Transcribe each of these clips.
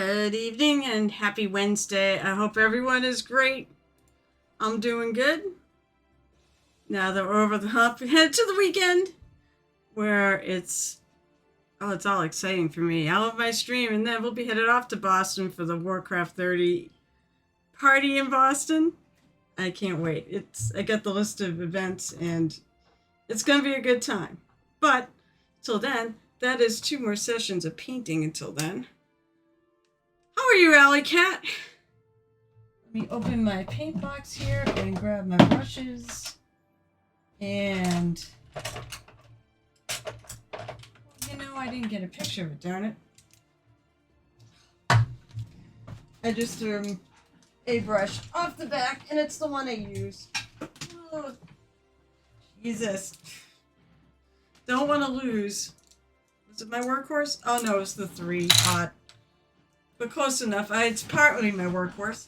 Good evening and happy Wednesday. I hope everyone is great. I'm doing good. Now that we're over the hump, head to the weekend where it's all exciting for me. I love my stream, and then we'll be headed off to Boston for the Warcraft 30 party in Boston. I can't wait. I got the list of events, and it's going to be a good time. But till then, that is 2 more sessions of painting until then. How are you, Alley Cat? Let me open my paint box here and grab my brushes. And I didn't get a picture of it, darn it. I just threw a brush off the back, and it's the one I use. Oh, Jesus. Don't want to lose. Was it my workhorse? Oh no, it's the 3 hot. But close enough. It's partly my workhorse.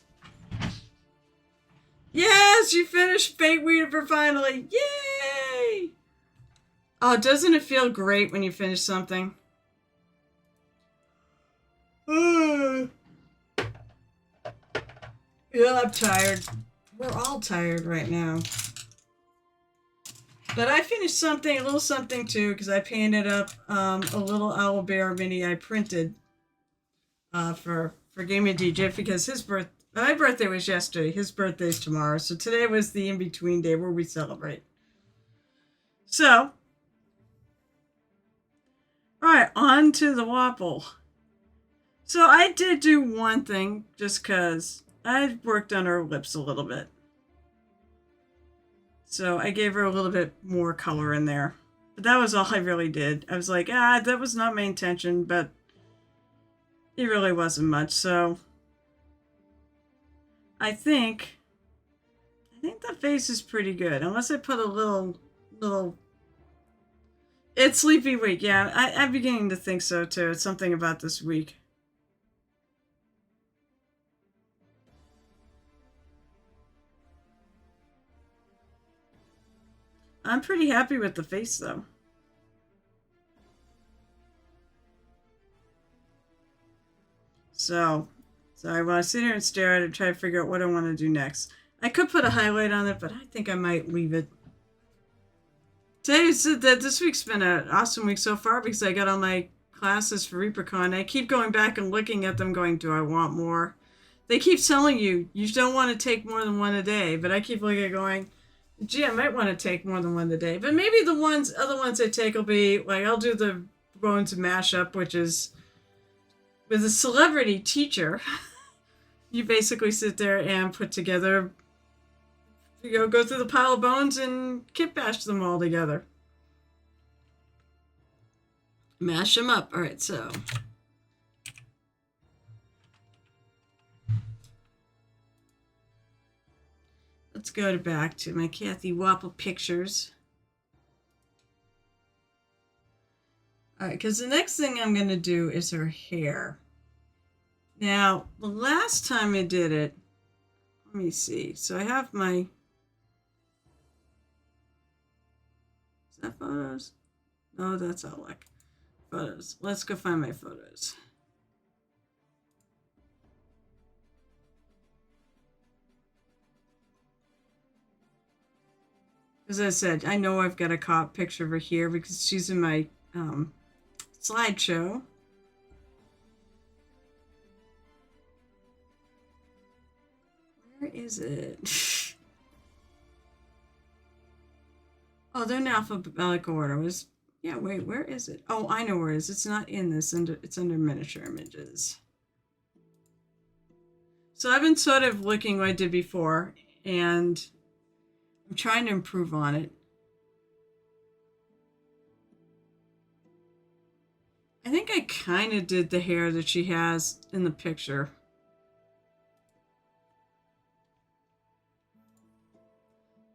Yes, you finished Fate Weaver finally. Yay! Oh, doesn't it feel great when you finish something? Yeah, I'm tired. We're all tired right now. But I finished a little something too, because I painted up a little owlbear mini I printed for Gaming DJ, because my birthday was yesterday. His birthday's tomorrow. So today was the in-between day where we celebrate. So, alright, on to the Wapple. So I did do one thing, just because I worked on her lips a little bit. So I gave her a little bit more color in there. But that was all I really did. I was like, that was not my intention, but it really wasn't much. So I think the face is pretty good. Unless I put a little... It's Sleepy Week, yeah. I'm beginning to think so, too. It's something about this week. I'm pretty happy with the face, though. So I want to sit here and stare at it and try to figure out what I want to do next. I could put a highlight on it, but I think I might leave it. This week's been an awesome week so far, because I got all my classes for ReaperCon. I keep going back and looking at them going, do I want more? They keep telling you don't want to take more than one a day, but I keep looking at going, gee, I might want to take more than one a day. But maybe the other ones I take will be, like, I'll do the Bones Mashup, which is with a celebrity teacher. You basically sit there and put together, go through the pile of bones and kit bash them all together. Mash them up. All right, so. Let's go back to my Cathy Wapple pictures. All right, because the next thing I'm going to do is her hair. Now, the last time I did it, let me see. So I have my... Is that photos? No, that's all like photos. Let's go find my photos. As I said, I know I've got a picture of her here because she's in my slideshow. Where is it? Oh, they're in alphabetical order. Yeah, wait, where is it? Oh, I know where it is. It's not in this. It's under miniature images. So I've been sort of looking what I did before, and I'm trying to improve on it. I think I kind of did the hair that she has in the picture.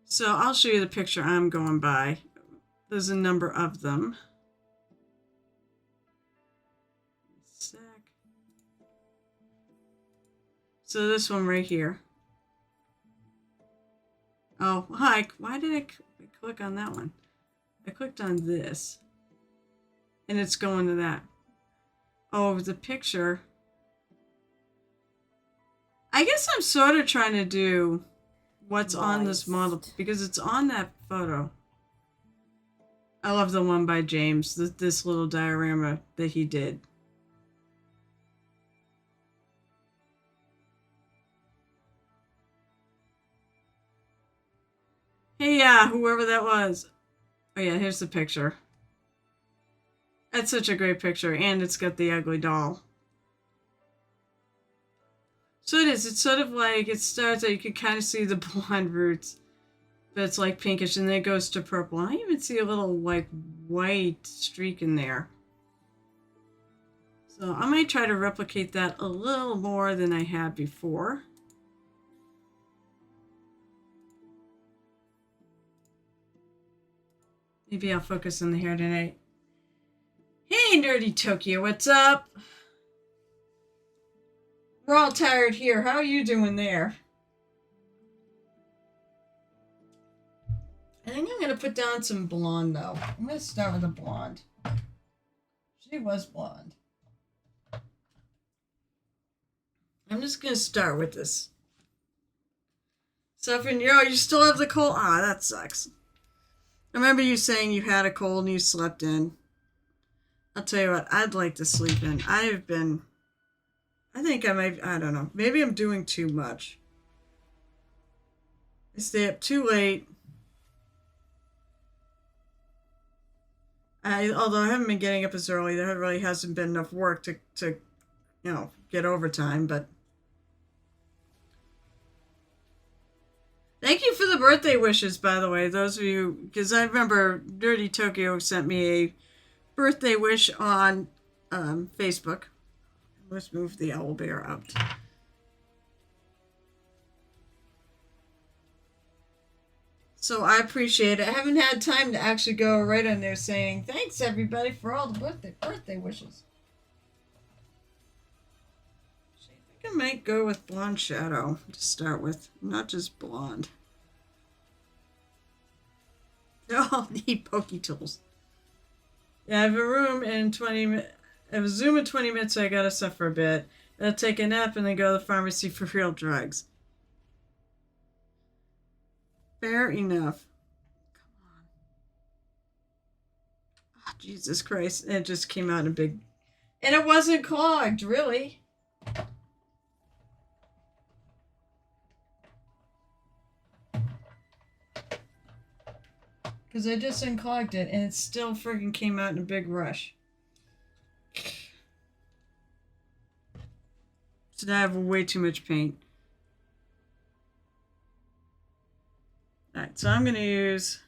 So I'll show you the picture I'm going by. There's a number of them. So this one right here. Oh, hi. Why did I click on that one? I clicked on this. And it's going to that. Oh, the picture. I guess I'm sort of trying to do what's on this model Moist. because it's on that photo. I love the one by James, this little diorama that he did. Hey, yeah, whoever that was. Oh, yeah, here's the picture. That's such a great picture, and it's got the ugly doll. So it is. It's sort of like it starts out, you can kind of see the blonde roots, but it's like pinkish, and then it goes to purple. And I even see a little like white streak in there. So I might try to replicate that a little more than I had before. Maybe I'll focus on the hair tonight. Hey, Nerdy Tokyo, what's up? We're all tired here. How are you doing there? I think I'm going to put down some blonde, though. I'm going to start with a blonde. She was blonde. I'm just going to start with this. Suffering, you still have the cold? Ah, that sucks. I remember you saying you had a cold and you slept in. I'll tell you what, I'd like to sleep in. I think I might, I don't know. Maybe I'm doing too much. I stay up too late. Although I haven't been getting up as early, there really hasn't been enough work to get overtime, but thank you for the birthday wishes, by the way. Those of you, because I remember Dirty Tokyo sent me a birthday wish on Facebook. Let's move the owl bear out. So I appreciate it. I haven't had time to actually go right on there saying thanks everybody for all the birthday wishes. I think I might go with blonde shadow to start with, not just blonde. They all need pokey tools. Yeah, I have a room in 20 minutes. I have a Zoom in 20 minutes, so I gotta suffer a bit. I'll take a nap and then go to the pharmacy for real drugs. Fair enough. Come on. Oh, Jesus Christ. It just came out in a big... And it wasn't clogged, really. Because I just unclogged it, and it still friggin' came out in a big rush. So now I have way too much paint. Alright, so I'm going to use...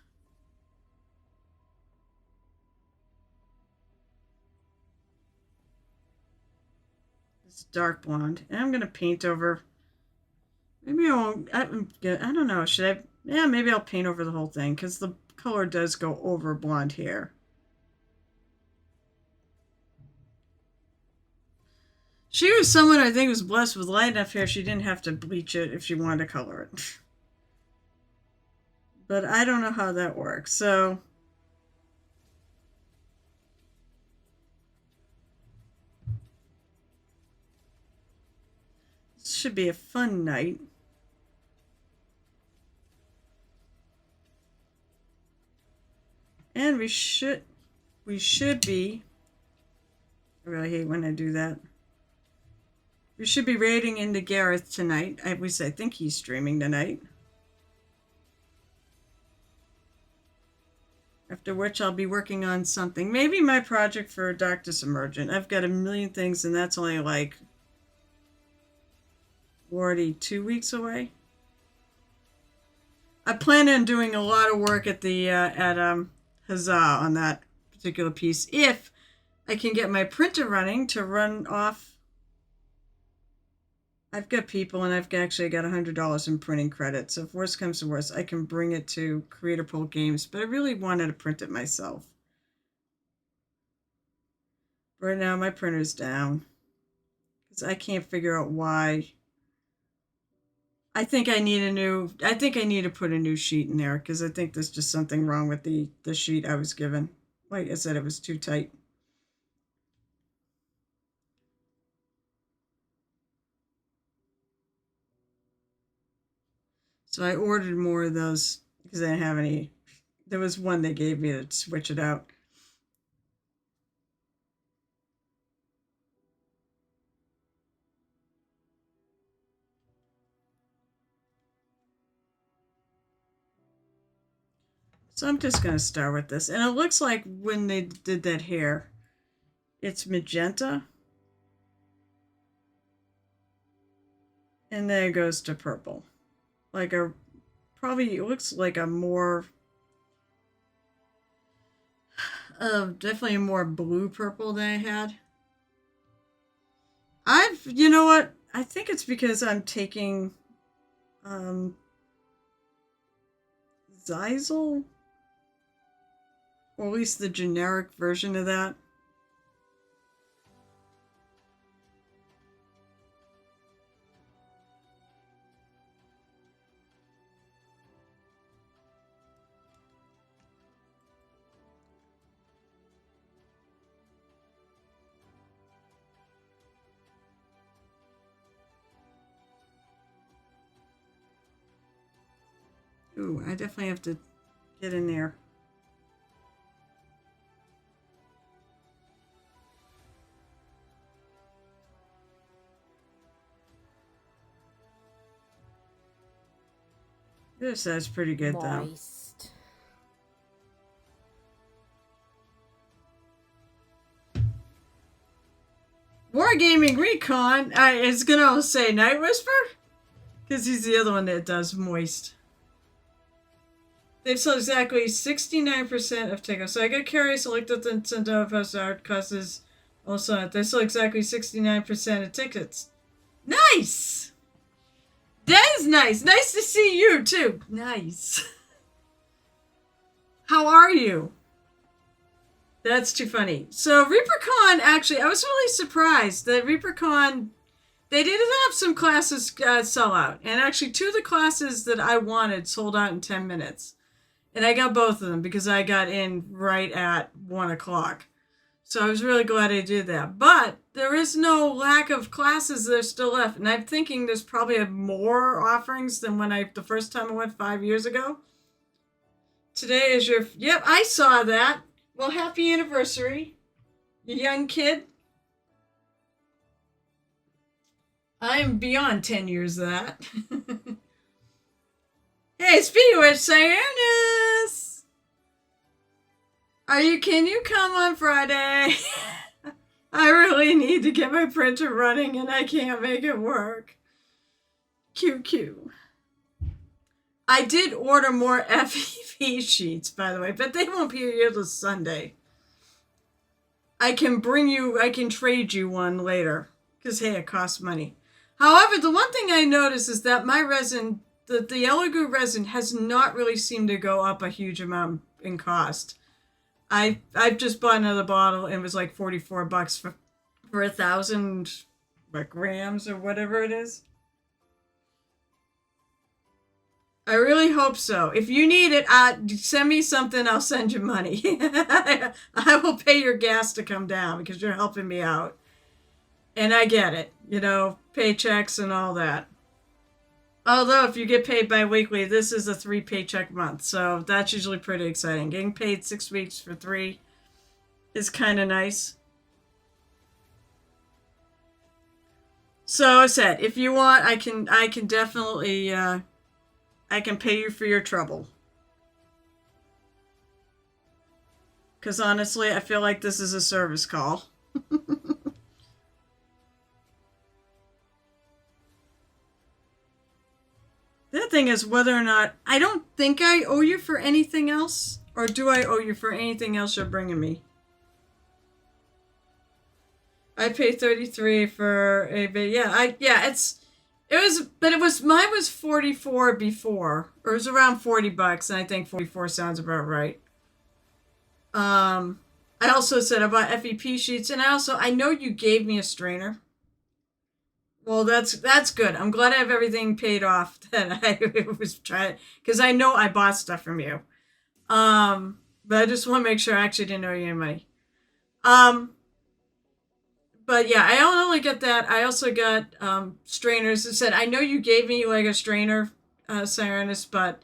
this dark blonde. And I'm going to paint over... Maybe I won't... I don't know. Should I... Yeah, maybe I'll paint over the whole thing, because the color does go over blonde hair. She was someone I think was blessed with light enough hair she didn't have to bleach it if she wanted to color it. But I don't know how that works, so... This should be a fun night. And we should be... I really hate when I do that. We should be raiding into Gareth tonight. I think he's streaming tonight. After which I'll be working on something. Maybe my project for Darkness Emergent. I've got a million things and that's only like already 2 weeks away. I plan on doing a lot of work at the Huzzah on that particular piece if I can get my printer running to run off. I've got people and I've actually got $100 in printing credit. So if worst comes to worst, I can bring it to Creator Pool Games. But I really wanted to print it myself. Right now my printer's down. Because I can't figure out why. I think I need to put a new sheet in there. Because I think there's just something wrong with the sheet I was given. Like I said, it was too tight. So I ordered more of those because I didn't have any. There was one they gave me to switch it out. So I'm just going to start with this. And it looks like when they did that hair, it's magenta. And then it goes to purple. Like a, probably, it looks like a more, definitely a more blue purple than I had. You know what? I think it's because I'm taking, Zyzal, or at least the generic version of that. Ooh, I definitely have to get in there. This sounds pretty good, Moist. though. Wargaming Recon is gonna say Night Whisper because he's the other one that does moist. They've sold exactly 69% of tickets. So I got curious. I looked at the Nintendo Post costs also. They sold exactly 69% of tickets. Nice. That is nice. Nice to see you too. Nice. How are you? That's too funny. So ReaperCon, actually, I was really surprised that ReaperCon, they did have some classes sell out. And actually, two of the classes that I wanted sold out in 10 minutes. And I got both of them because I got in right at 1 o'clock. So I was really glad I did that. But there is no lack of classes that are still left. And I'm thinking there's probably more offerings than the first time I went 5 years ago. Today is your... Yep, I saw that. Well, happy anniversary, you young kid. I am beyond 10 years of that. Hey, speaking of which, Cyanus! Can you come on Friday? I really need to get my printer running and I can't make it work. QQ. I did order more FEV sheets, by the way, but they won't be here till Sunday. I can trade you one later. Because, hey, it costs money. However, the one thing I noticed is that my resin, the Elegoo resin, has not really seemed to go up a huge amount in cost. I've just bought another bottle and it was like $44 for 1,000 grams or whatever it is. I really hope so. If you need it, send me something. I'll send you money. I will pay your gas to come down because you're helping me out. And I get it. You know, paychecks and all that. Although if you get paid bi-weekly, this is a 3 paycheck month. So that's usually pretty exciting. Getting paid 6 weeks for 3 is kind of nice. So I said, if you want, I can definitely... I can pay you for your trouble. Because honestly, I feel like this is a service call. The other thing is whether or not... I don't think I owe you for anything else. Or do I owe you for anything else you're bringing me? I paid $33 for a... Mine was 44 before, or it was around $40, and I think 44 sounds about right. I also said I bought FEP sheets, and I know you gave me a strainer. Well, that's good. I'm glad I have everything paid off that I was trying, because I know I bought stuff from you. But I just want to make sure I actually didn't owe you any money. But yeah, I don't only get that. I also got strainers. It said, I know you gave me like a strainer Serenus, but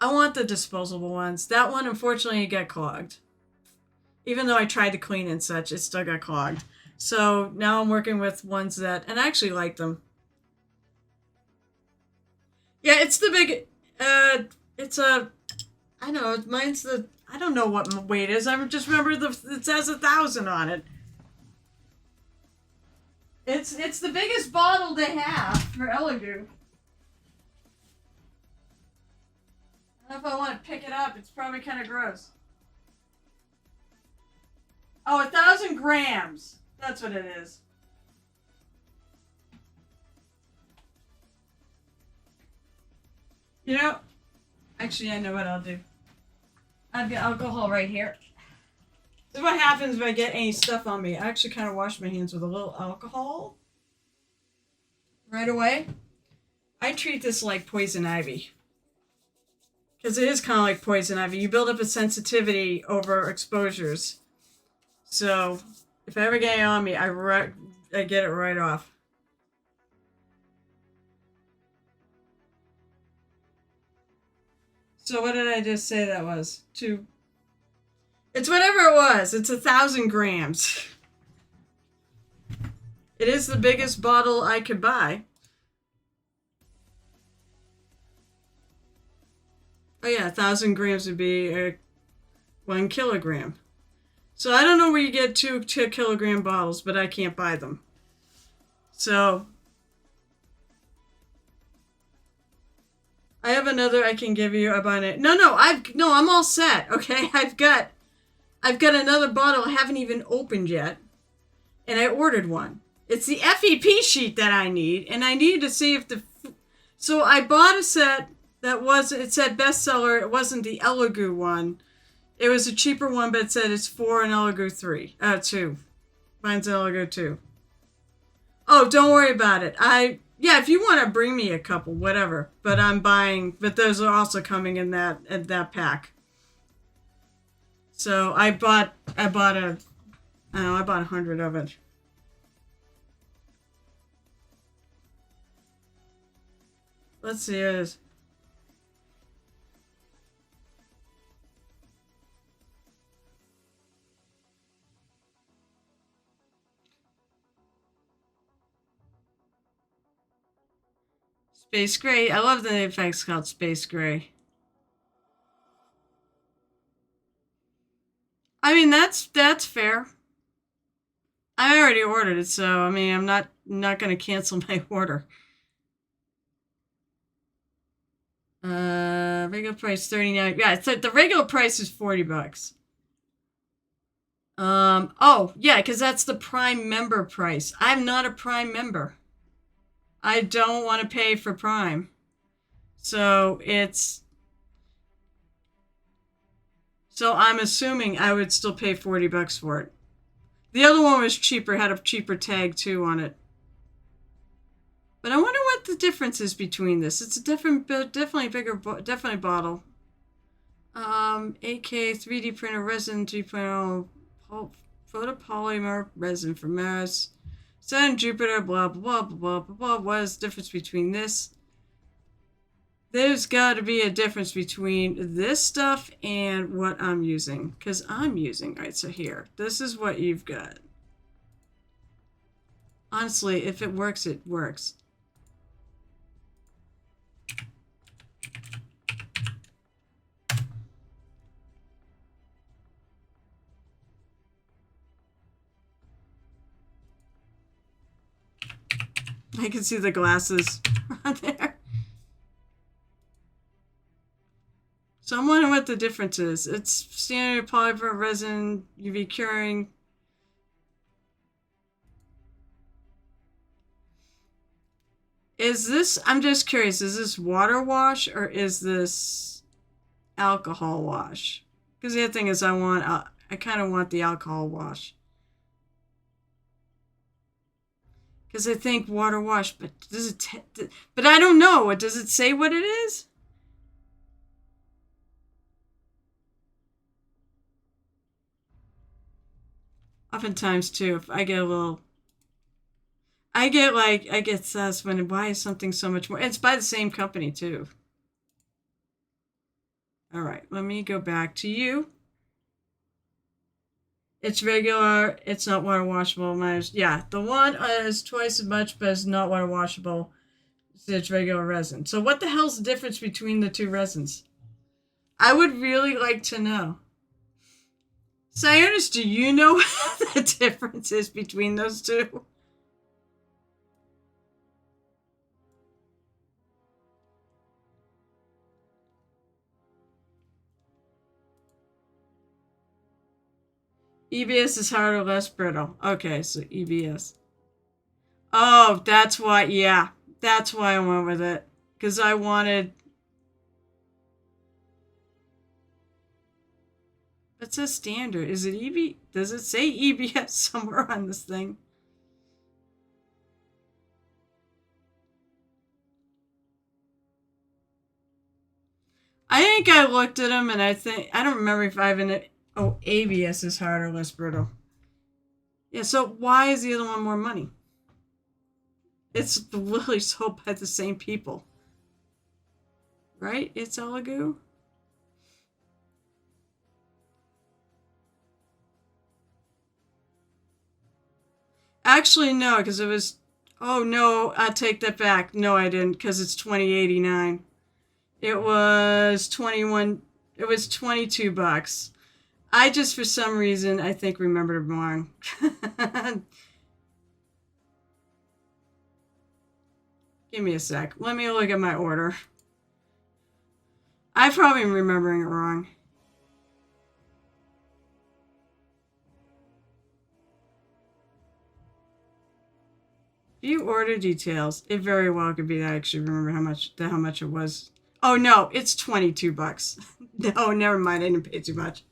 I want the disposable ones. That one, unfortunately, got clogged. Even though I tried to clean and such, it still got clogged. So now I'm working with ones that, and I actually like them. Yeah, it's the big, it's a, I know, mine's the, I don't know what weight is. I just remember it says 1,000 on it. It's the biggest bottle they have for Elegoo. I don't know if I want to pick it up. It's probably kind of gross. Oh, 1,000 grams. That's what it is. You know, actually, I know what I'll do. I've got alcohol right here. This is what happens if I get any stuff on me. I actually kind of wash my hands with a little alcohol right away. I treat this like poison ivy. Because it is kind of like poison ivy. You build up a sensitivity over exposures. So, if I ever get it on me, I get it right off. So what did I just say that was? It's whatever it was. It's 1,000 grams. It is the biggest bottle I could buy. Oh yeah, 1,000 grams would be 1 kilogram. So I don't know where you get 2 kilogram bottles, but I can't buy them. So I have another I can give you about it. No, I'm all set. Okay, I've got another bottle I haven't even opened yet, and I ordered one. It's the FEP sheet that I need, and I need to see if so I bought a set that it said bestseller. It wasn't the Elegoo one. It was a cheaper one, but it said it's 4 and Elegoo 2. Mine's Elegoo 2. Oh, don't worry about it. Yeah, if you want to bring me a couple, whatever. But I'm buying. But those are also coming in that pack. So I bought 100 of it. Let's see it is. Space Gray. I love the effects called Space Gray. I mean, that's fair. I already ordered it, so I mean, I'm not going to cancel my order. Regular price $39. Yeah, so the regular price is $40. Oh yeah, because that's the Prime member price. I'm not a Prime member. I don't want to pay for Prime. So I'm assuming I would still pay $40 for it. The other one was cheaper, had a cheaper tag too on it. But I wonder what the difference is between this. It's a definitely bigger, definitely bottle. 8K 3D printer resin 3.0 photopolymer resin from Mars. Saturn, Jupiter, blah, blah, blah, blah, blah, blah. What is the difference between this? There's got to be a difference between this stuff and what I'm using. Because I'm using... Alright, so here. This is what you've got. Honestly, if it works, it works. I can see the glasses on there. So I'm wondering what the difference is. It's standard polymer resin, UV curing. Is this, I'm just curious, is this water wash or is this alcohol wash? Because the other thing is I kind of want the alcohol wash. Because I think water wash, but does it? But I don't know. Does it say what it is? Oftentimes too, if I get a little, I get sus when why is something so much more? It's by the same company too. All right, let me go back to you. It's regular. It's not water washable. Yeah, the one is twice as much, but it's not water washable. It's regular resin. So what the hell's the difference between the two resins? I would really like to know. Sionis, do you know what the difference is between those two? EBS is harder, less brittle. Okay, so EBS. Oh, that's why, yeah. That's why I went with it. Because I wanted... It says standard. Is it EB? Does it say EBS somewhere on this thing? I think I looked at them and I don't remember if I have an... Oh, ABS is harder, less brittle. Yeah, so why is the other one more money? It's literally sold by the same people. Right? It's Elegoo? Actually, no, because it was... Oh, no, I take that back. No, I didn't, because it's $20.89. It was 21... It was $22. I just, for some reason, I think remembered wrong. Give me a sec. Let me look at my order. I'm probably remembering it wrong. View order details. It very well could be that I actually remember how much it was. Oh no, it's $22. No, never mind. I didn't pay too much.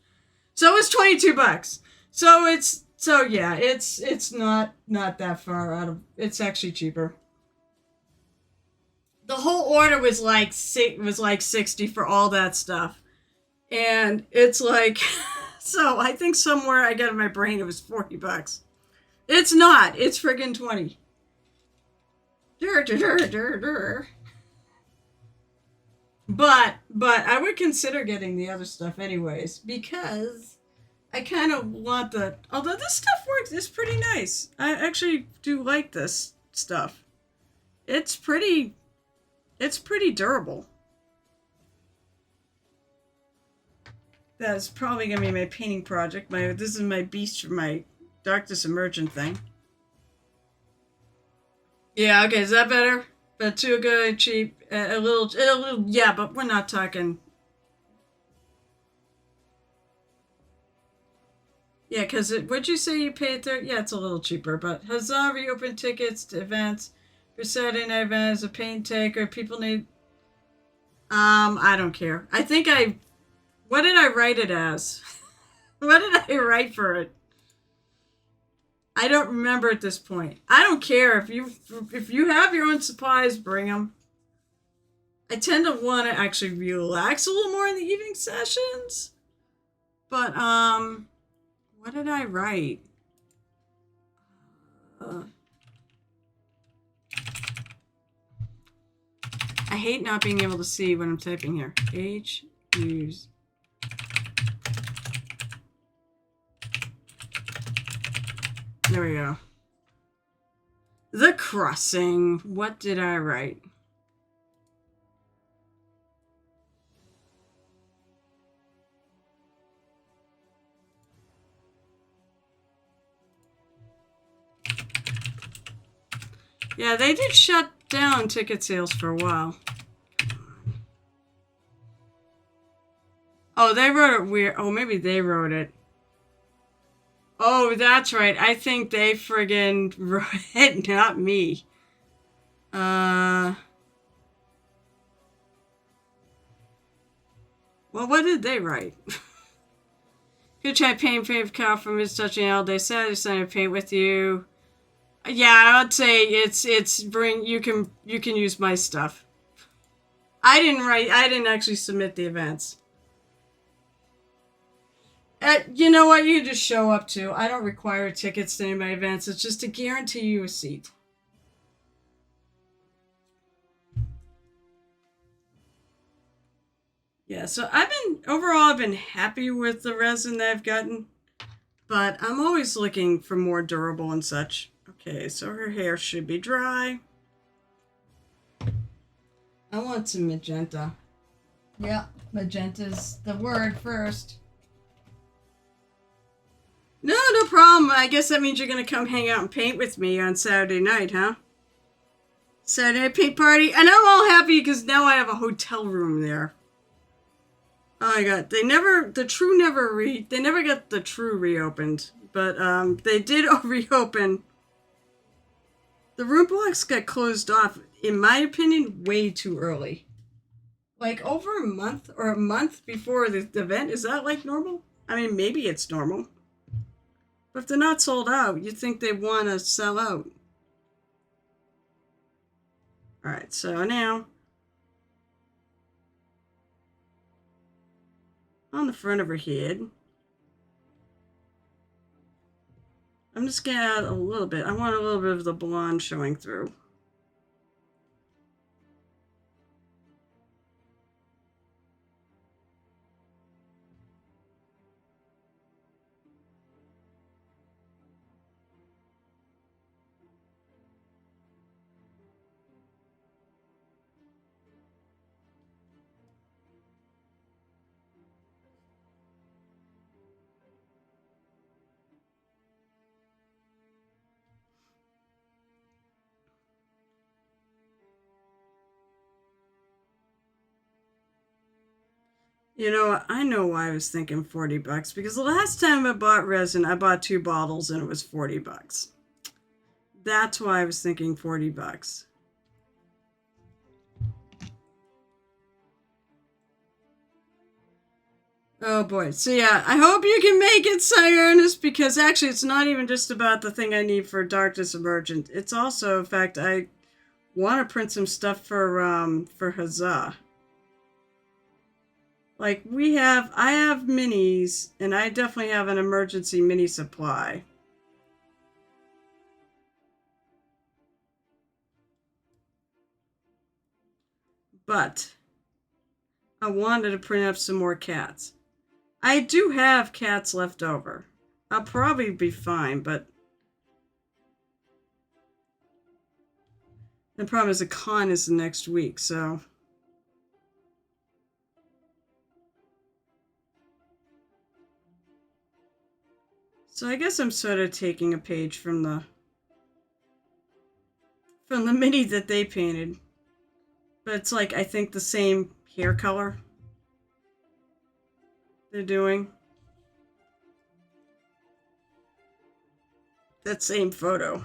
So it's $22. So yeah, it's not that far out of. It's actually cheaper. The whole order was like 60 for all that stuff, and it's like, so I think somewhere I got in my brain it was $40. It's not. It's friggin' 20. But I would consider getting the other stuff anyways, because I kind of want the... Although this stuff works, it's pretty nice. I actually do like this stuff. It's pretty durable. That's probably going to be my painting project. This is my beast for my Darkness Emergent thing. Yeah, okay, is that better? But too good, cheap, a little, yeah, but we're not talking. Yeah, because what'd you say you paid there? Yeah, it's a little cheaper, but huzzah, reopen tickets to events for Saturday night events, a paint taker, people need, I don't care. What did I write it as? What did I write for it? I don't remember at this point. I don't care if you have your own supplies, bring them. I tend to want to actually relax a little more in the evening sessions. But what did I write? I hate not being able to see what I'm typing here. use. There we go. The Crossing. What did I write? Yeah, they did shut down ticket sales for a while. Oh, they wrote it weird. Oh, maybe they wrote it. Oh, that's right. I think they friggin' wrote it, not me. Well, what did they write? Good try paint Carl from his touching all day Saturday, sign paint with you. Yeah, I'd say it's bring you can use my stuff. I didn't actually submit the events. You know what? You just show up to. I don't require tickets to any of my events. It's just to guarantee you a seat. Yeah, so I've been happy with the resin that I've gotten, but I'm always looking for more durable and such. Okay, so her hair should be dry. I want some magenta. Yeah, magenta's the word first. No, no problem. I guess that means you're going to come hang out and paint with me on Saturday night, huh? Saturday night paint party. And I'm all happy because now I have a hotel room there. Oh my god, they never got the True reopened, but they did reopen. The room blocks got closed off, in my opinion, way too early. Like over a month before the event. Is that like normal? I mean, maybe it's normal. But if they're not sold out, you'd think they want to sell out. Alright, so now on the front of her head, I'm just going to add a little bit. I want a little bit of the blonde showing through. You know, I know why I was thinking $40 because the last time I bought resin, I bought 2 bottles and it was $40. That's why I was thinking $40. Oh boy. So yeah, I hope you can make it, Ernest, because actually it's not even just about the thing I need for Darkness Emergent. It's also, in fact, I want to print some stuff for Huzzah. Like I have minis, and I definitely have an emergency mini supply. But I wanted to print up some more cats. I do have cats left over. I'll probably be fine, but the problem is the con is the next week, so. So I guess I'm sort of taking a page from the mini that they painted. But it's like, I think the same hair color they're doing. That same photo.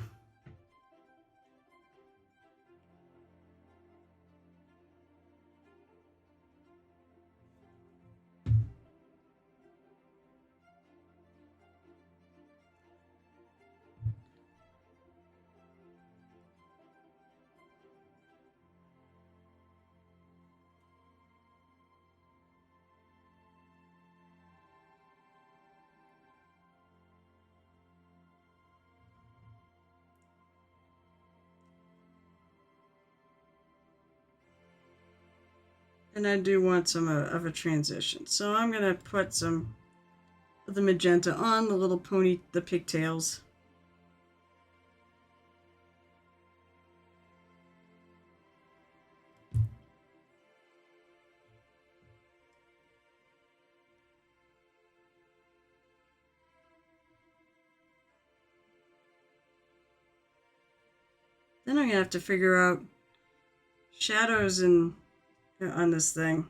And I do want some of a transition. So I'm going to put some of the magenta on the little pony, the pigtails. Then I'm going to have to figure out shadows and on this thing.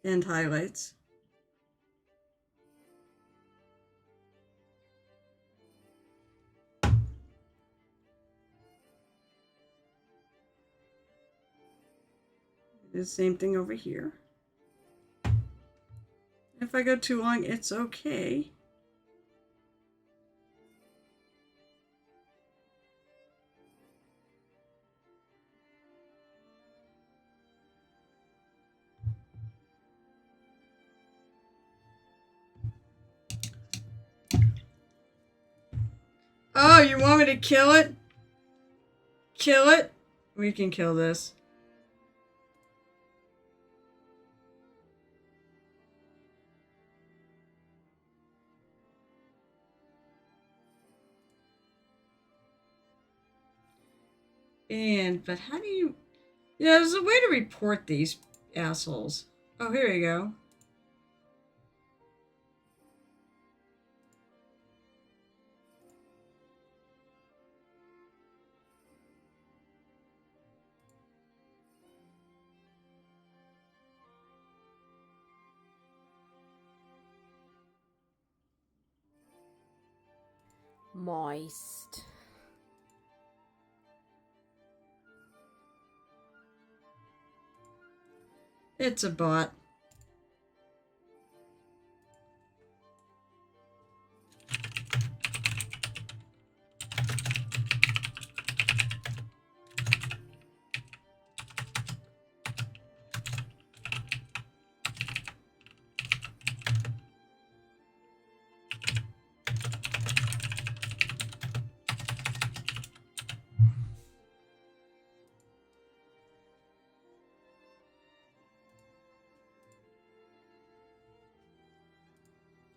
And highlights. The same thing over here. If I go too long, it's okay. Oh, you want me to kill it? kill it? We can kill this. But how do you... Yeah, there's a way to report these assholes. Oh, here you go. Moist. It's a bot.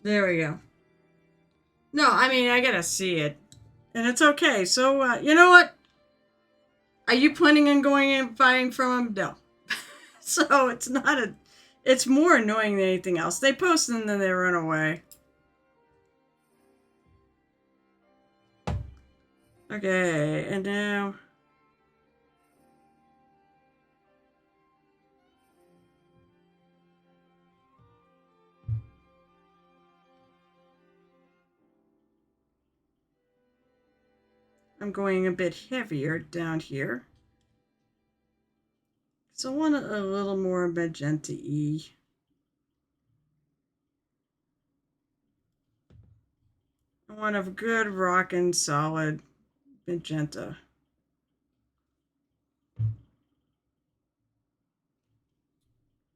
There we go. No, I mean, I gotta see it. And it's okay. So, you know what? Are you planning on going and buying from them? No. So, it's not a... It's more annoying than anything else. They post and then they run away. Okay, and now... I'm going a bit heavier down here. So I want a little more magenta-y. I want a good rockin' solid magenta.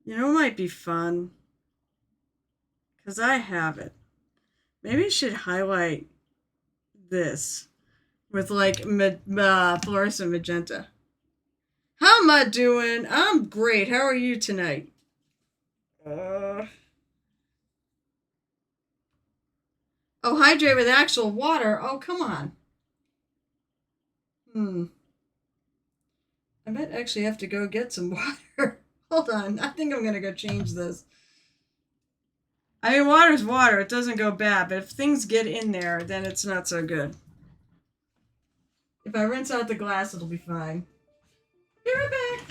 You know what might be fun? Because I have it. Maybe I should highlight this with like fluorescent magenta. How am I doing? I'm great. How are you tonight? Oh, hydrate with actual water? Oh, come on. I might actually have to go get some water. Hold on. I think I'm going to go change this. I mean, water's water. It doesn't go bad. But if things get in there, then it's not so good. If I rinse out the glass, it'll be fine. Be right back.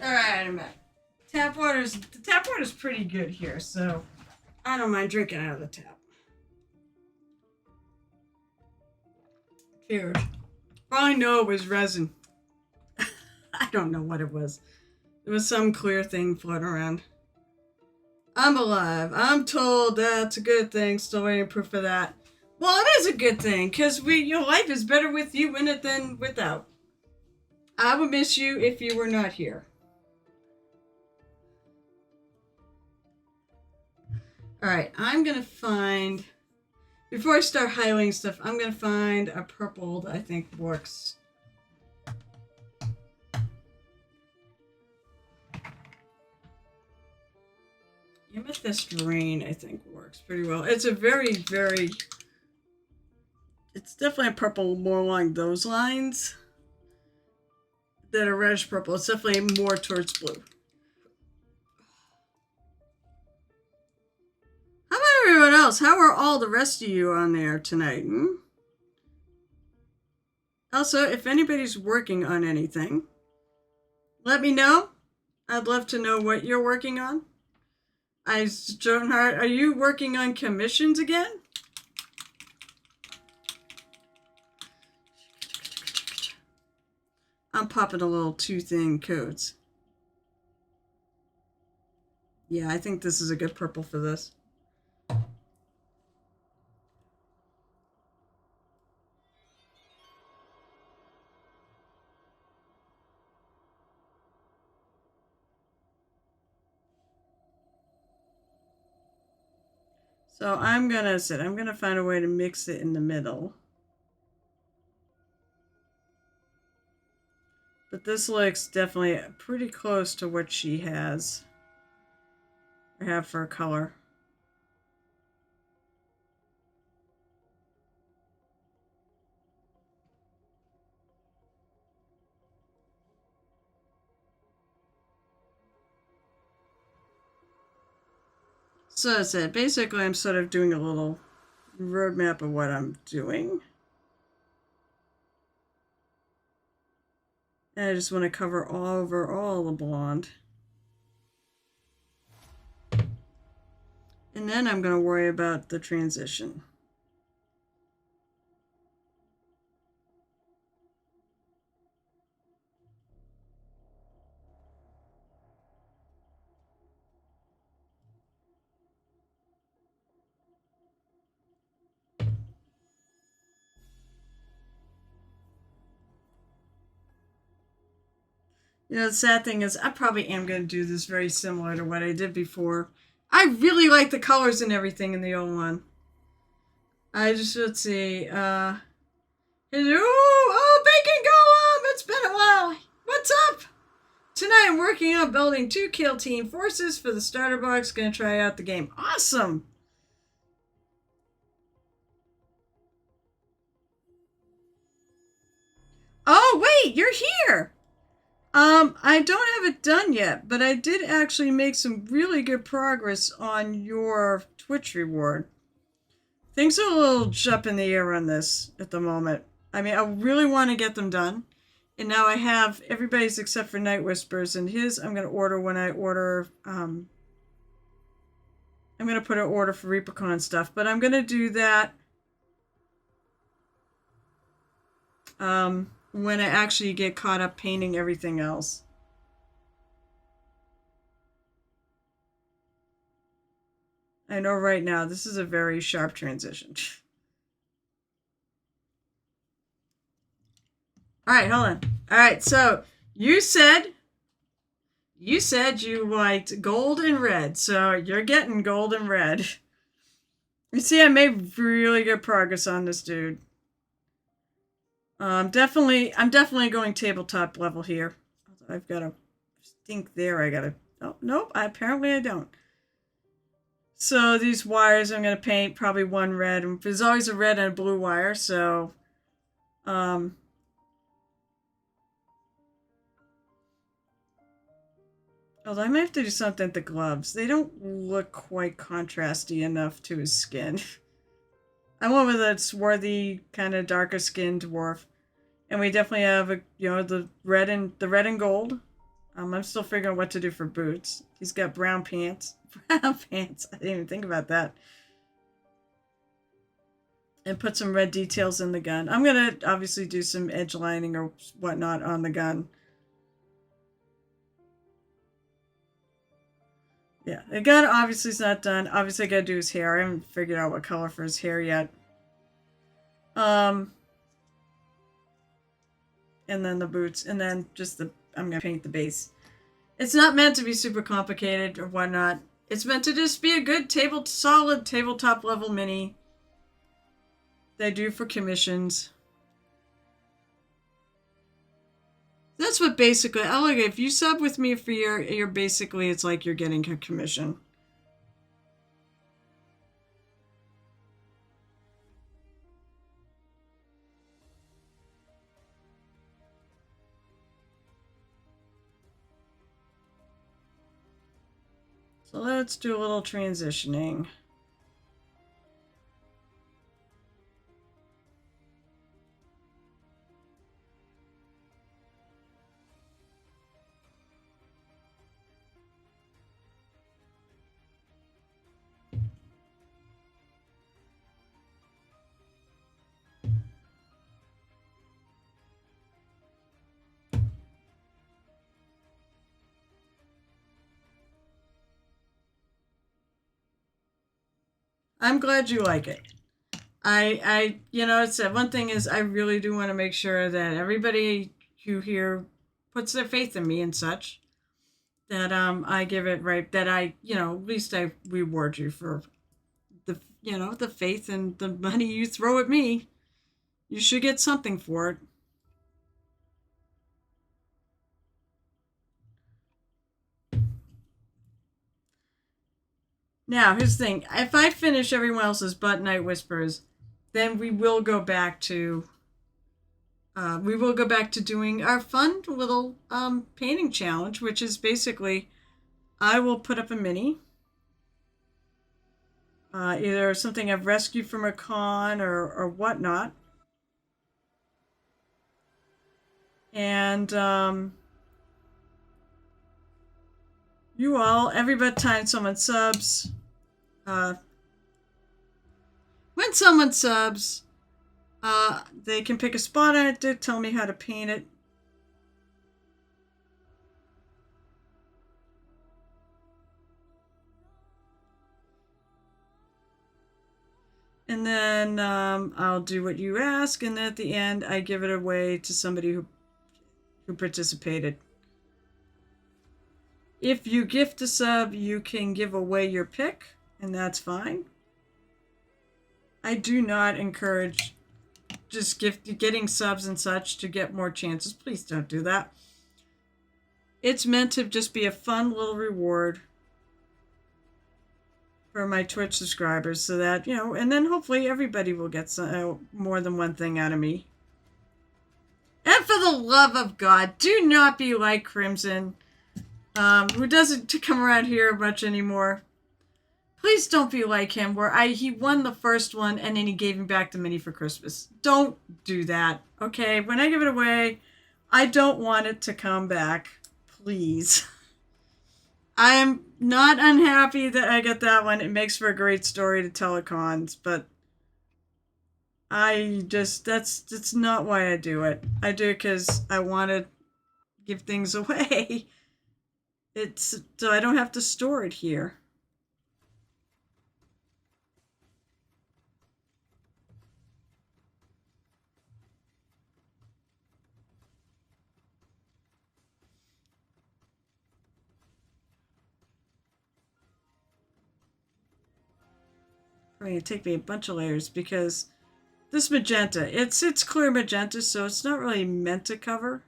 Alright, I'm back. The tap water's pretty good here, so I don't mind drinking out of the tap. Cheers. All I know it was resin. I don't know what it was. There was some clear thing floating around. I'm alive. I'm told that's a good thing. Still waiting proof of that. Well, it is a good thing, because your life is better with you in it than without. I would miss you if you were not here. Alright, I'm going to find... Before I start highlighting stuff, I'm going to find a purple that I think works. Amethyst Rain, I think, works pretty well. It's a very, very... It's definitely a purple more along those lines than a reddish purple. It's definitely more towards blue. How about everyone else? How are all the rest of you on there tonight? Also, if anybody's working on anything, let me know. I'd love to know what you're working on. Joan Hart, are you working on commissions again? I'm popping a little 2 thin codes. Yeah, I think this is a good purple for this. So I'm gonna find a way to mix it in the middle. But this looks definitely pretty close to what she has or have for a color. So that's it. Basically, I'm sort of doing a little roadmap of what I'm doing. And I just want to cover over all the blonde. And then I'm going to worry about the transition. You know, the sad thing is I probably am going to do this very similar to what I did before. I really like the colors and everything in the old one. I just, let's see, oh, Bacon Golem! It's been a while. What's up? Tonight I'm working on building 2 kill team forces for the starter box. Gonna try out the game. Awesome! Oh, wait, you're here! I don't have it done yet, but I did actually make some really good progress on your Twitch reward. Things are a little up in the air on this at the moment. I mean, I really want to get them done. And now I have everybody's except for Night Whispers, and his I'm going to order when I order, I'm going to put an order for Reapercon stuff, but I'm going to do that when I actually get caught up painting everything else. I know right now this is a very sharp transition. All right, hold on. All right, so you said you liked gold and red, so you're getting gold and red. You see, I made really good progress on this dude. I'm definitely going tabletop level here. I've got a stink there. I gotta. Oh nope. Apparently I don't. So these wires I'm gonna paint probably one red. There's always a red and a blue wire. So, although I might have to do something with the gloves. They don't look quite contrasty enough to his skin. I went with a swarthy, kind of darker skinned dwarf. And we definitely have the red and gold. I'm still figuring out what to do for boots. He's got brown pants. Brown pants. I didn't even think about that. And put some red details in the gun. I'm gonna obviously do some edge lining or whatnot on the gun. Yeah, the gun obviously is not done. Obviously I gotta do his hair. I haven't figured out what color for his hair yet. And then the boots, and then just I'm gonna paint the base. It's not meant to be super complicated or whatnot. It's meant to just be a good solid tabletop level mini. They do for commissions. That's what basically, if you sub with me for you're basically, it's like you're getting a commission. So let's do a little transitioning. I'm glad you like it. It's one thing is I really do want to make sure that everybody who here puts their faith in me and such, that I give it right, that at least I reward you for the faith and the money you throw at me. You should get something for it. Now, here's the thing. If I finish everyone else's But Night Whispers, then we will go back to doing our fun little painting challenge, which is basically I will put up a mini, either something I've rescued from a con or whatnot, and every time someone subs, when someone subs, they can pick a spot on it to tell me how to paint it. And then I'll do what you ask, and then at the end, I give it away to somebody who participated. If you gift a sub, you can give away your pick, and that's fine. I do not encourage just getting subs and such to get more chances. Please don't do that. It's meant to just be a fun little reward for my Twitch subscribers, so that, and then hopefully everybody will get more than one thing out of me. And for the love of God, do not be like Crimson, who doesn't come around here much anymore. Please don't be like him, where he won the first one and then he gave me back the mini for Christmas. Don't do that, okay? When I give it away, I don't want it to come back. Please. I am not unhappy that I get that one. It makes for a great story to tell at cons, but that's not why I do it. I do it because I want to give things away. So I don't have to store it here. Going to take me a bunch of layers because this magenta, it's clear magenta, so it's not really meant to cover.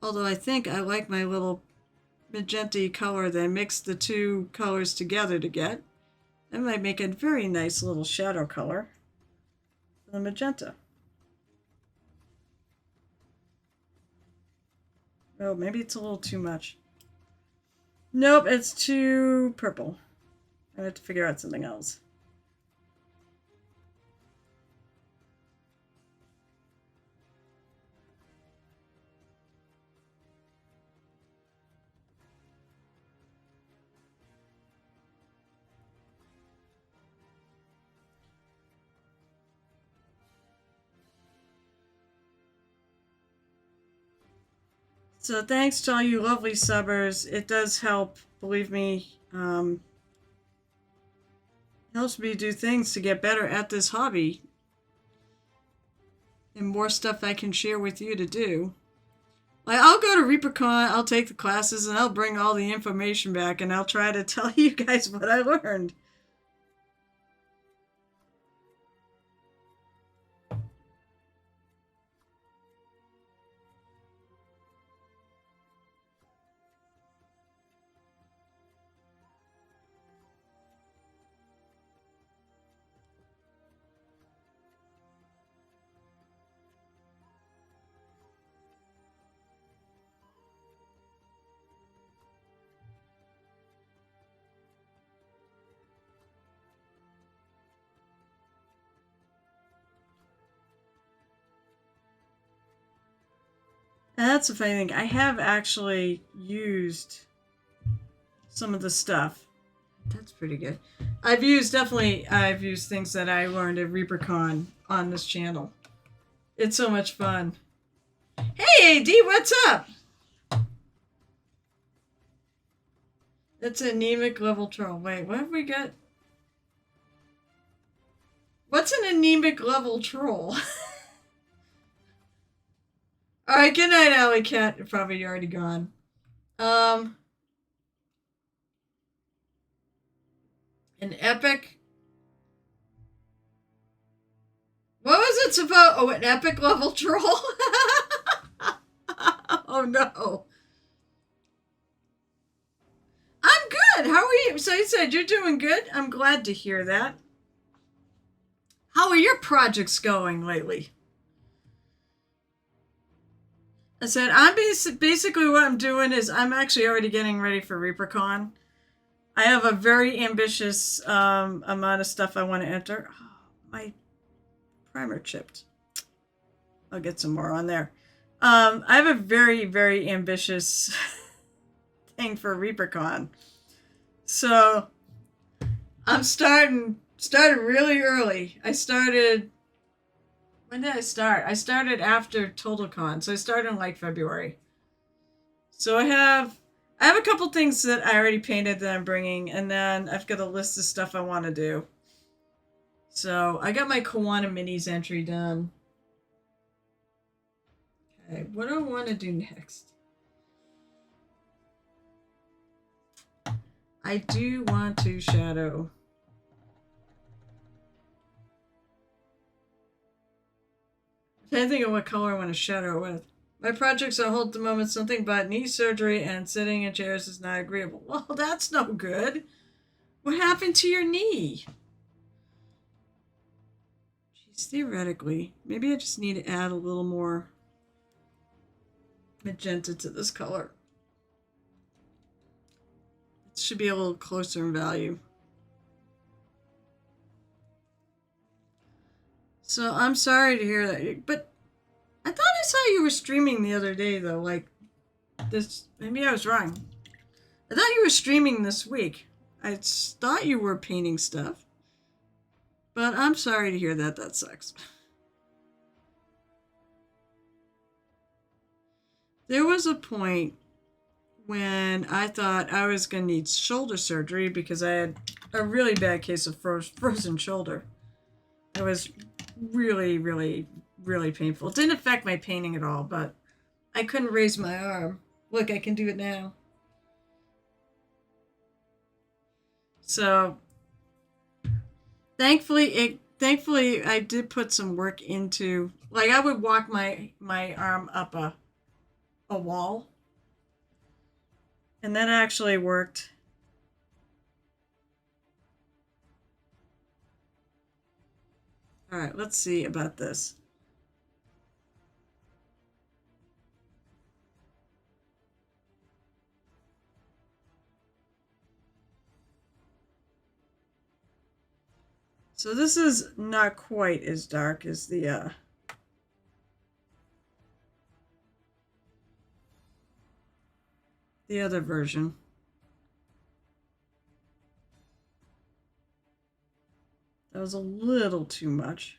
Although I think I like my little magenta color that I mixed the two colors together to get. That might make a very nice little shadow color for the magenta. Oh, maybe it's a little too much. Nope, it's too purple. I have to figure out something else. So thanks to all you lovely subbers. It does help, believe me. Helps me do things to get better at this hobby. And more stuff I can share with you to do. Like, I'll go to ReaperCon, I'll take the classes, and I'll bring all the information back, and I'll try to tell you guys what I learned. And that's the funny thing. I have actually used some of the stuff. That's pretty good. I've used things that I learned at ReaperCon on this channel. It's so much fun. Hey, AD, what's up? It's anemic level troll. Wait, what have we got? What's an anemic level troll? Alright, good night, Alley Cat. You're probably already gone. An epic. What was it supposed? Oh, an epic level troll? Oh no. I'm good. How are you? So you said you're doing good? I'm glad to hear that. How are your projects going lately? I said, basically what I'm doing is I'm actually already getting ready for ReaperCon. I have a very ambitious amount of stuff I want to enter. Oh, my primer chipped. I'll get some more on there. I have a very, very ambitious thing for ReaperCon. So I'm started really early. When did I start? I started after TotalCon, so I started in like February. So I have a couple things that I already painted that I'm bringing, and then I've got a list of stuff I want to do. So I got my Kiwana Minis entry done. Okay, what do I want to do next? I do want to shadow. I can't think of what color I want to shadow with. My projects are hold at the moment something but knee surgery and sitting in chairs is not agreeable. Well, that's no good. What happened to your knee? Jeez, theoretically, maybe I just need to add a little more magenta to this color. It should be a little closer in value. So I'm sorry to hear that, but I thought I saw you were streaming the other day though, like this. Maybe I was wrong. I thought you were streaming this week. I thought you were painting stuff, but I'm sorry to hear that. That sucks. There was a point when I thought I was going to need shoulder surgery because I had a really bad case of frozen shoulder. It was really, really, really painful. It didn't affect my painting at all, but I couldn't raise my arm. Look, I can do it now. So, thankfully I did put some work into, like I would walk my arm up a wall, and that actually worked. All right, let's see about this. So this is not quite as dark as the other version. That was a little too much.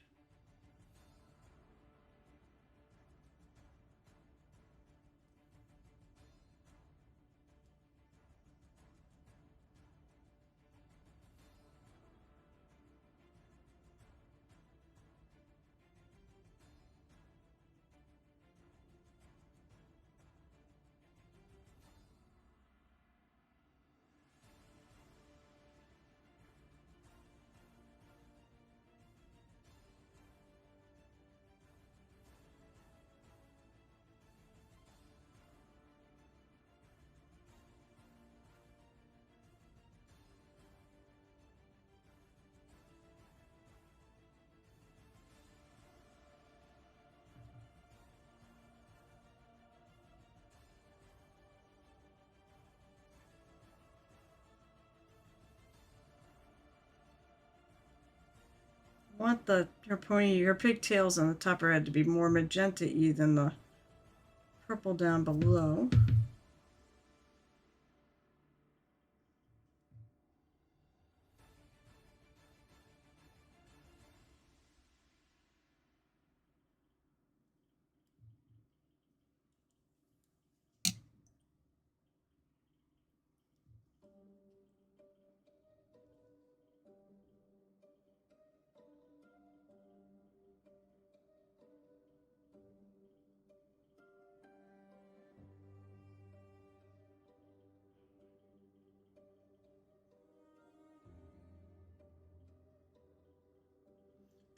I want her pigtails on the top of her head to be more magenta-y than the purple down below.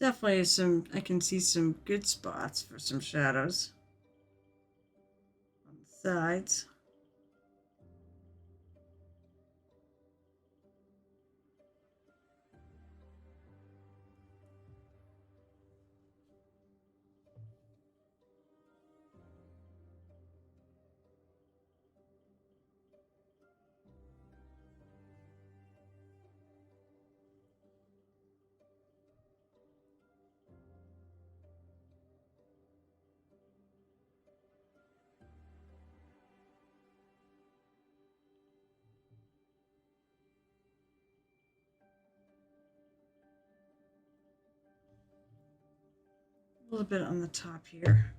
definitely I can see some good spots for some shadows on the sides. A little bit on the top here.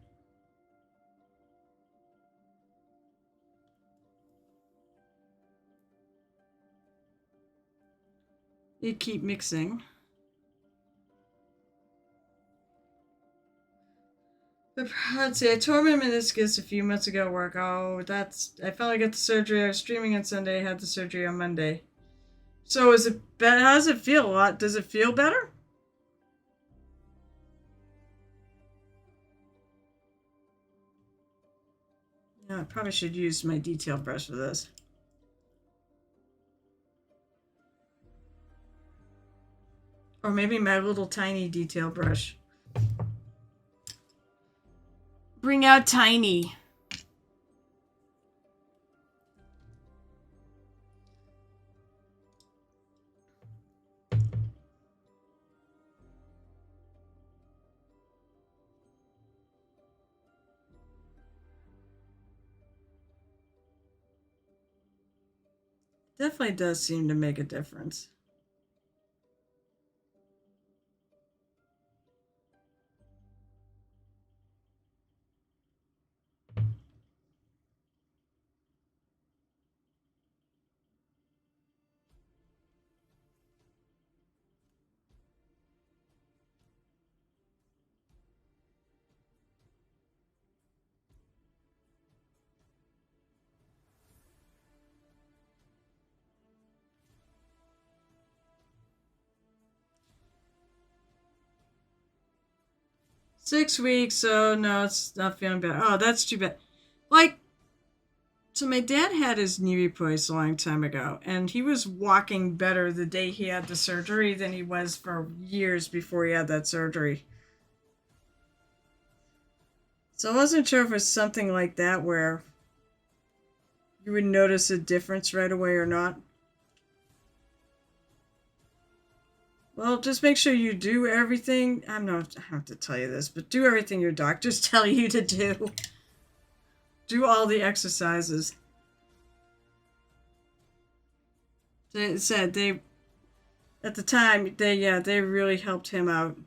You keep mixing. Let's see, I tore my meniscus a few months ago at work. Oh, I finally got the surgery. I was streaming on Sunday, had the surgery on Monday. So is it better? How does it feel? Does it feel better? Yeah, I probably should use my detail brush for this. Or maybe my little tiny detail brush. Bring out tiny. Definitely does seem to make a difference. Six weeks, so no, it's not feeling better. Oh, that's too bad. Like, so my dad had his knee replaced a long time ago, and he was walking better the day he had the surgery than he was for years before he had that surgery. So I wasn't sure if it was something like that where you would notice a difference right away or not. Well, just make sure you do everything. I don't have to tell you this, but do everything your doctors tell you to do. Do all the exercises. They said at the time, they really helped him out.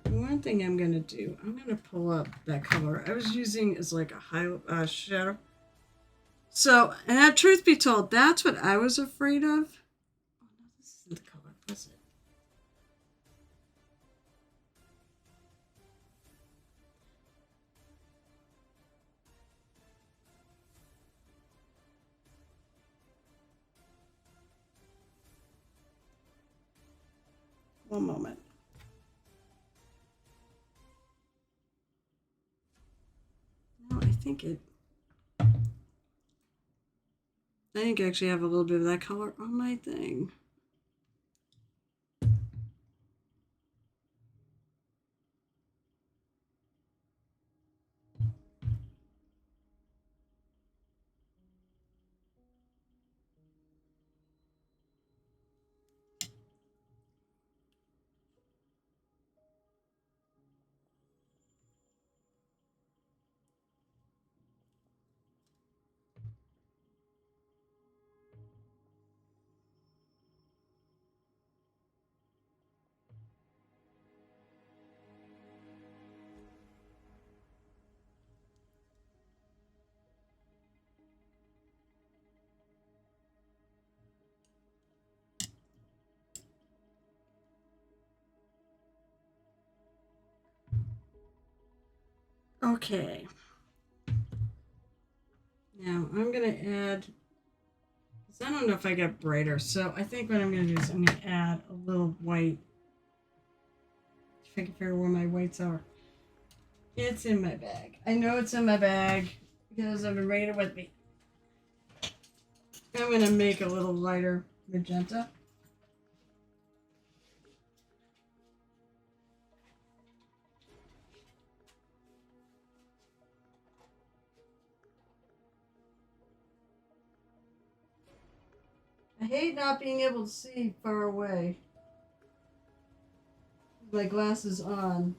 One thing I'm going to do, I'm going to pull up that color I was using as like a high shadow. So, and truth be told, that's what I was afraid of. Oh, no, this isn't the color, was it? One moment. No, I think I actually have a little bit of that color on my thing. Okay. Now I'm going to add, because I don't know if I got brighter, so I think what I'm going to do is I'm going to add a little white. If I can figure where my whites are. It's in my bag. I know it's in my bag because I've been bringing it with me. I'm going to make a little lighter magenta. I hate not being able to see far away. My glasses on.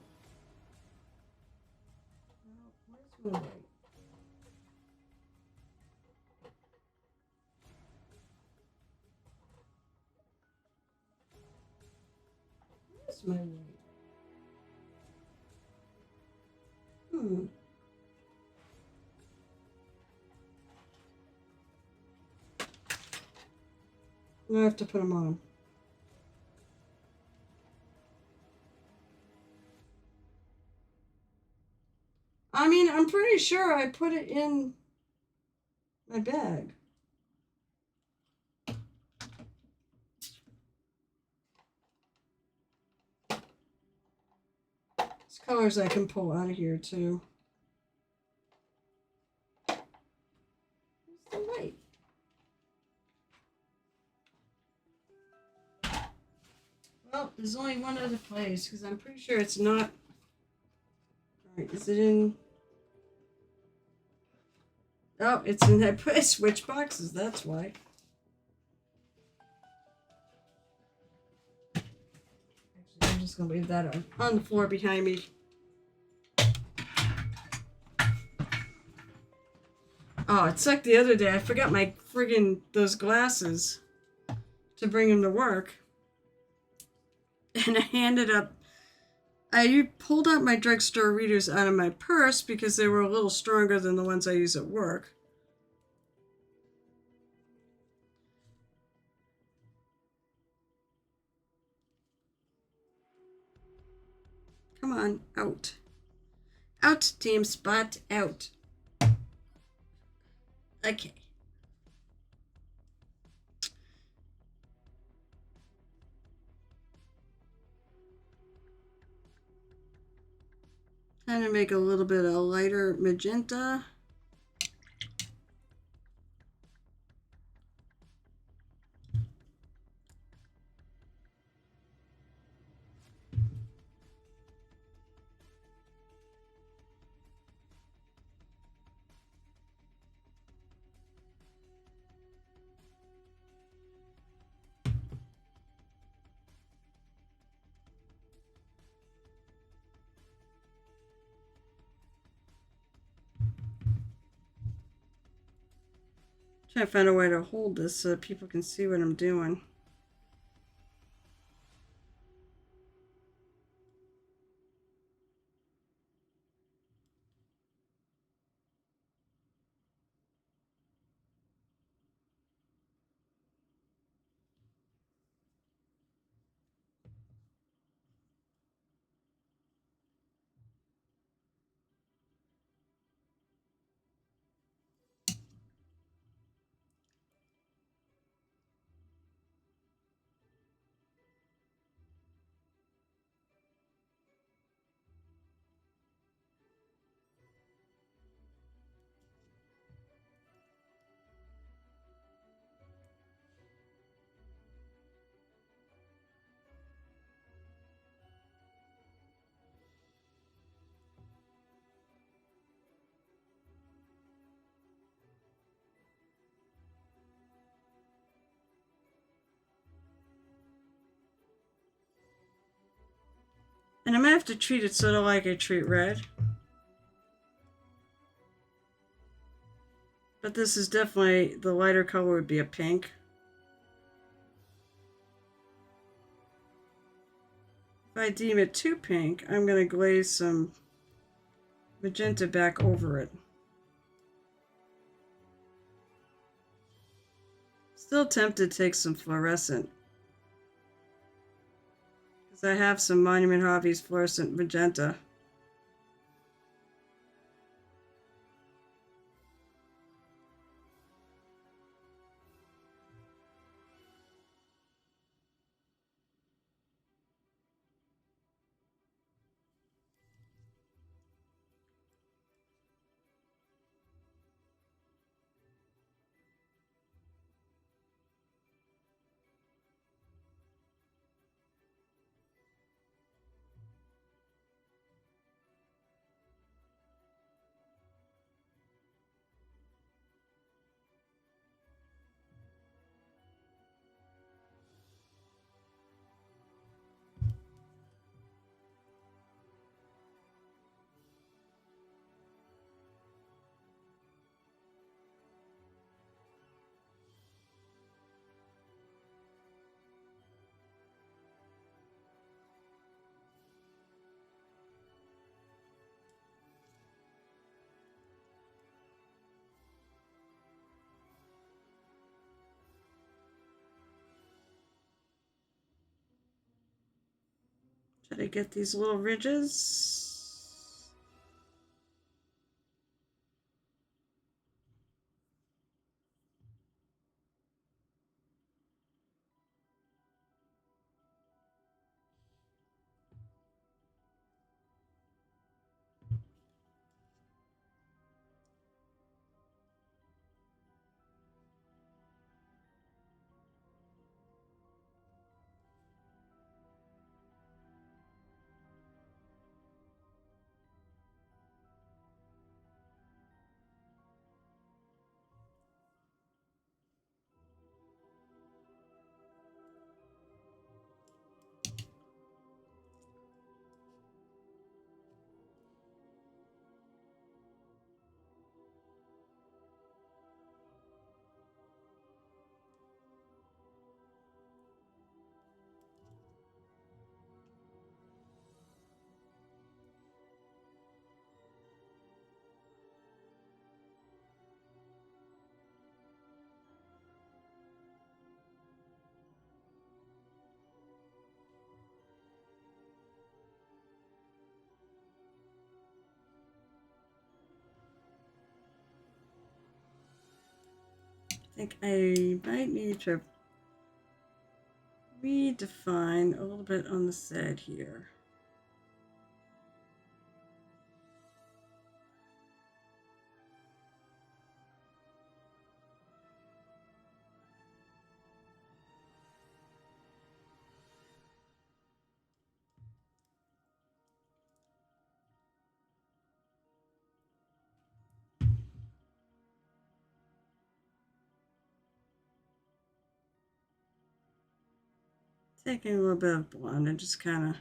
Where's my light? Where's my light? I have to put them on. I mean, I'm pretty sure I put it in my bag. There's colors I can pull out of here too. Where's the light? Well, there's only one other place because I'm pretty sure it's not. Alright, is it in? Oh, it's in that place. Switch boxes, that's why. Actually, I'm just going to leave that on the floor behind me. Oh, it sucked the other day. I forgot my friggin' those glasses to bring them to work. And I pulled out my drugstore readers out of my purse because they were a little stronger than the ones I use at work. Come on, out. Out, Team Spot, out. Okay. Kind of make a little bit of lighter magenta. Trying to find a way to hold this so that people can see what I'm doing. And I'm going to have to treat it sort of like I treat red. But this is definitely, the lighter color would be a pink. If I deem it too pink, I'm going to glaze some magenta back over it. Still tempted to take some fluorescent. Because I have some Monument Hobbies fluorescent magenta. Try to get these little ridges. I think I might need to redefine a little bit on the side here. Taking a little bit of blonde and just kind of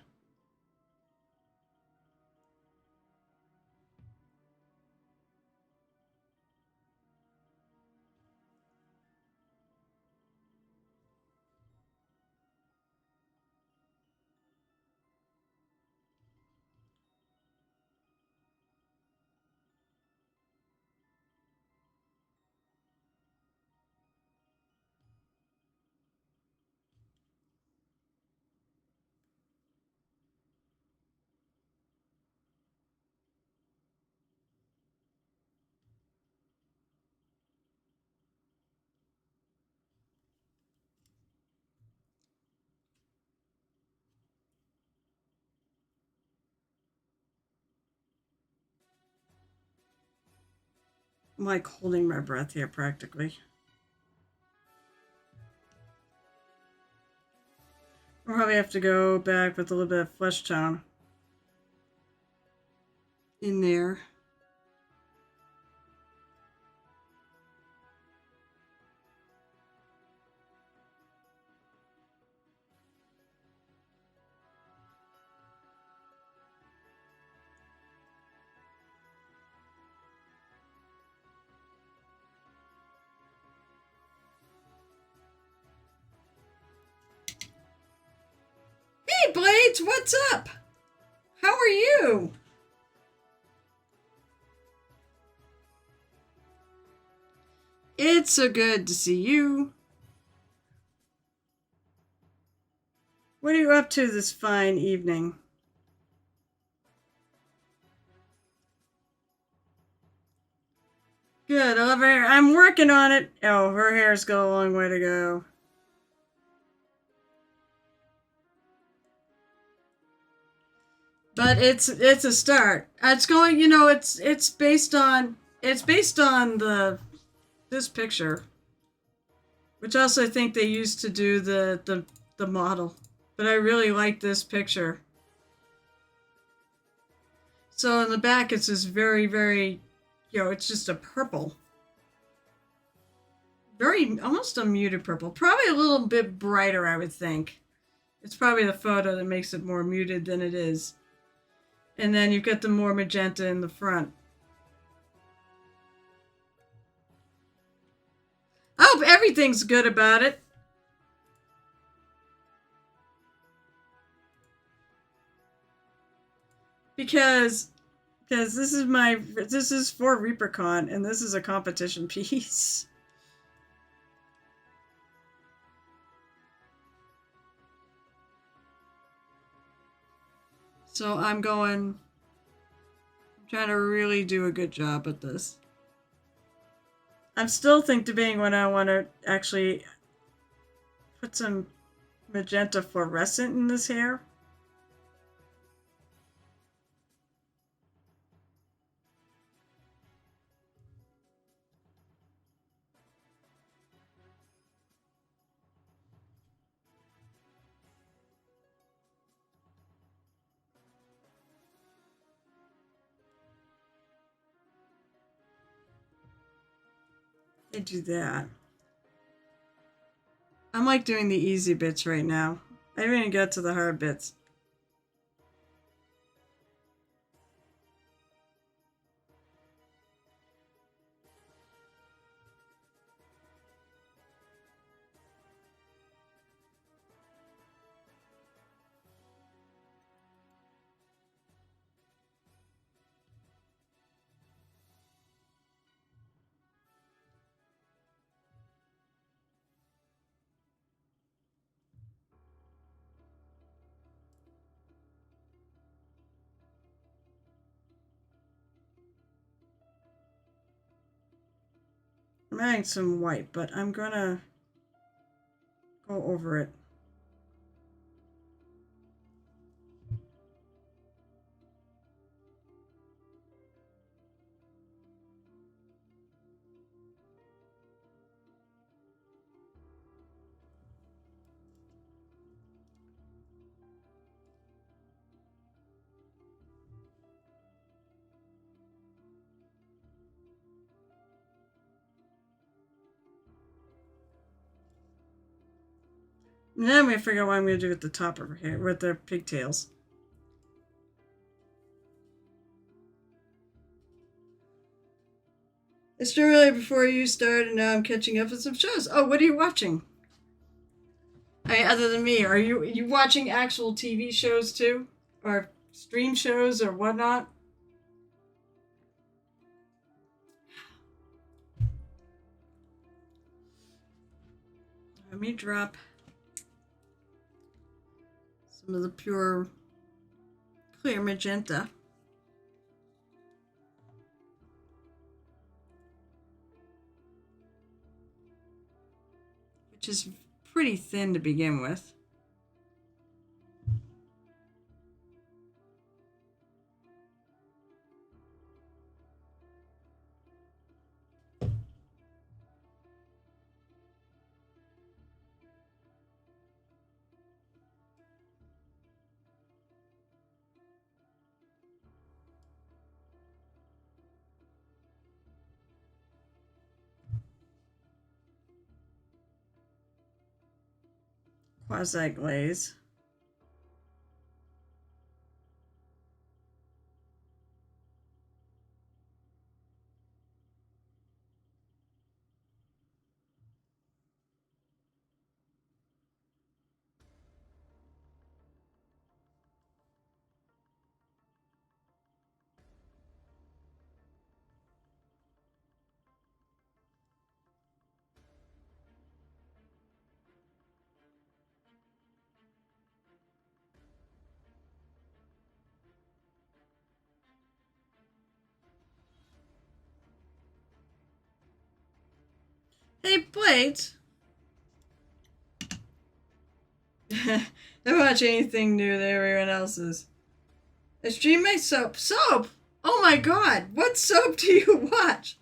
I'm like holding my breath here practically. I'll probably have to go back with a little bit of flesh tone in there. Hey Blades, what's up? How are you? It's so good to see you. What are you up to this fine evening? Good, I love her hair. I'm working on it. Oh, her hair's got a long way to go. But it's a start. It's going, you know, it's based on this picture, which also I think they used to do the model. But I really like this picture. So in the back, it's this very, very, you know, it's just a purple. Very, almost a muted purple. Probably a little bit brighter, I would think. It's probably the photo that makes it more muted than it is. And then you've got the more magenta in the front. I hope everything's good about it. Because this is for ReaperCon, and this is a competition piece. So I'm trying to really do a good job at this. I'm still debating when I want to actually put some magenta fluorescent in this hair. I do that. I'm like doing the easy bits right now. I haven't even got to the hard bits. I'm adding some white, but I'm gonna go over it. Now I'm gonna figure out what I'm gonna do with the top of her hair, with the pigtails. It's still early before you start, and now I'm catching up with some shows. Oh, what are you watching? Other than me, are you watching actual TV shows too, or stream shows or whatnot? Let me drop some of the pure clear magenta. Which is pretty thin to begin with. Quasi glaze. Hey, Blades! Don't watch anything new that everyone else is. I stream my soap. Soap? Oh my god! What soap do you watch?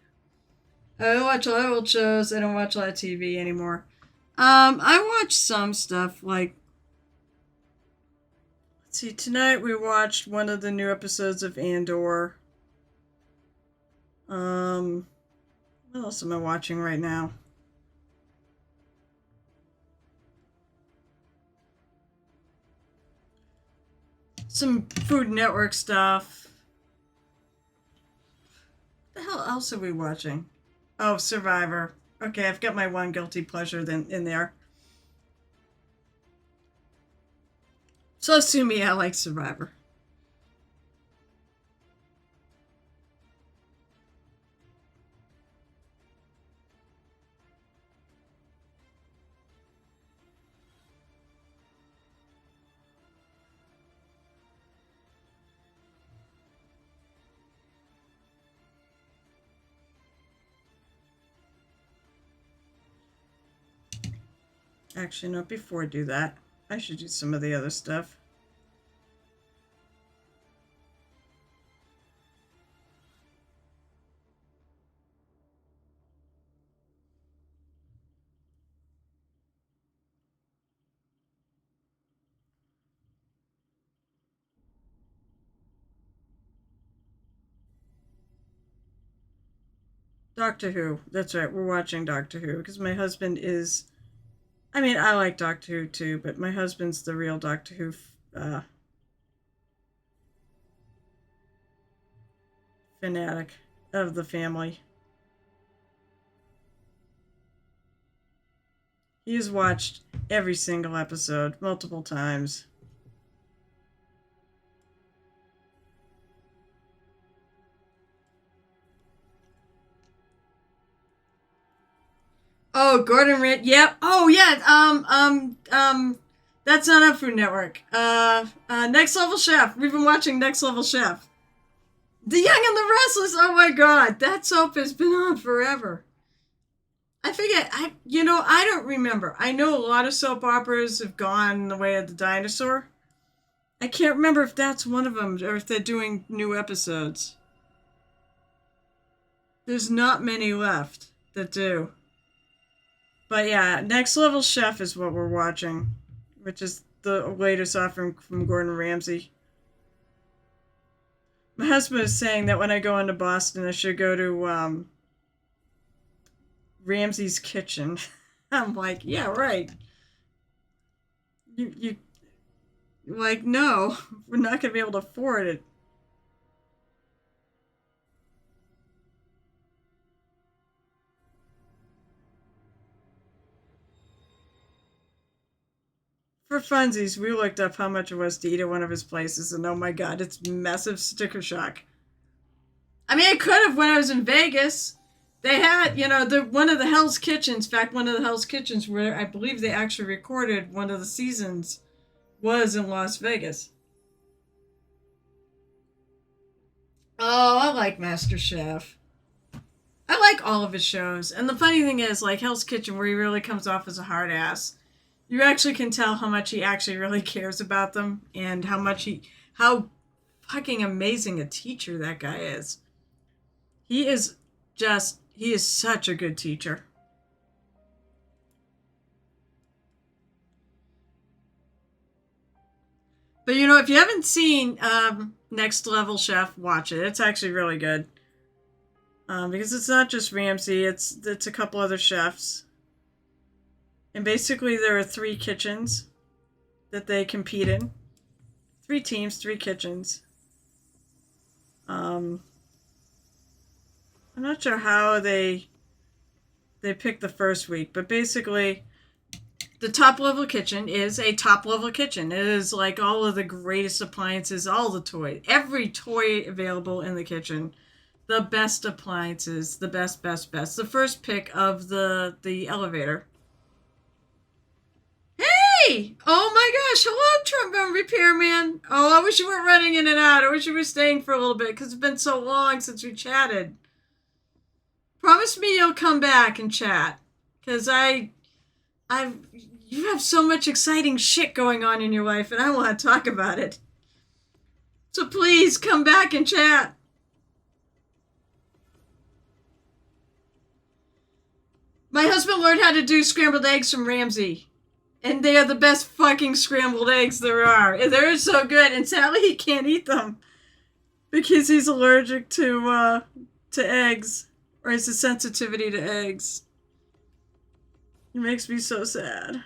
I don't watch a lot of old shows. I don't watch a lot of TV anymore. I watch some stuff like. Let's see. Tonight we watched one of the new episodes of Andor. What else am I watching right now? Some Food Network stuff. What the hell else are we watching? Oh, Survivor. Okay, I've got my one guilty pleasure then in there. So sue me, I like Survivor. Actually, no, before I do that, I should do some of the other stuff. Doctor Who. That's right, we're watching Doctor Who because my husband is. I mean, I like Doctor Who too, but my husband's the real Doctor Who fanatic of the family. He has watched every single episode multiple times. Oh, Gordon Ramsay. Yep. Oh, yeah. That's not on Food Network. Next Level Chef. We've been watching Next Level Chef. The Young and the Restless. Oh my God, that soap has been on forever. I forget. I don't remember. I know a lot of soap operas have gone the way of the dinosaur. I can't remember if that's one of them or if they're doing new episodes. There's not many left that do. But yeah, Next Level Chef is what we're watching, which is the latest offering from Gordon Ramsay. My husband is saying that when I go into Boston, I should go to Ramsay's Kitchen. I'm like, yeah, right. You like, no, we're not gonna be able to afford it. For funsies, we looked up how much it was to eat at one of his places, and oh my God, it's massive sticker shock. I mean, I could have when I was in Vegas. They had, one of the Hell's Kitchens. In fact, one of the Hell's Kitchens where I believe they actually recorded one of the seasons was in Las Vegas. Oh, I like MasterChef. I like all of his shows. And the funny thing is, like Hell's Kitchen, where he really comes off as a hard ass, you actually can tell how much he actually really cares about them and how fucking amazing a teacher that guy is. He is such a good teacher. But if you haven't seen Next Level Chef, watch it. It's actually really good. Because it's not just Ramsay, it's a couple other chefs. And basically there are 3 kitchens that they compete in. 3 teams, 3 kitchens. I'm not sure how they picked the first week, but basically the top level kitchen is a top level kitchen. It is like all of the greatest appliances, all the toys, every toy available in the kitchen, the best appliances, the best. The first pick of the elevator. Hey! Oh my gosh! Hello, trombone repairman. Oh, I wish you weren't running in and out. I wish you were staying for a little bit because it's been so long since we chatted. Promise me you'll come back and chat, because you have so much exciting shit going on in your life, and I want to talk about it. So please come back and chat. My husband learned how to do scrambled eggs from Ramsay. And they are the best fucking scrambled eggs there are. And they're so good. And sadly, he can't eat them because he's allergic to eggs, or has a sensitivity to eggs. It makes me so sad.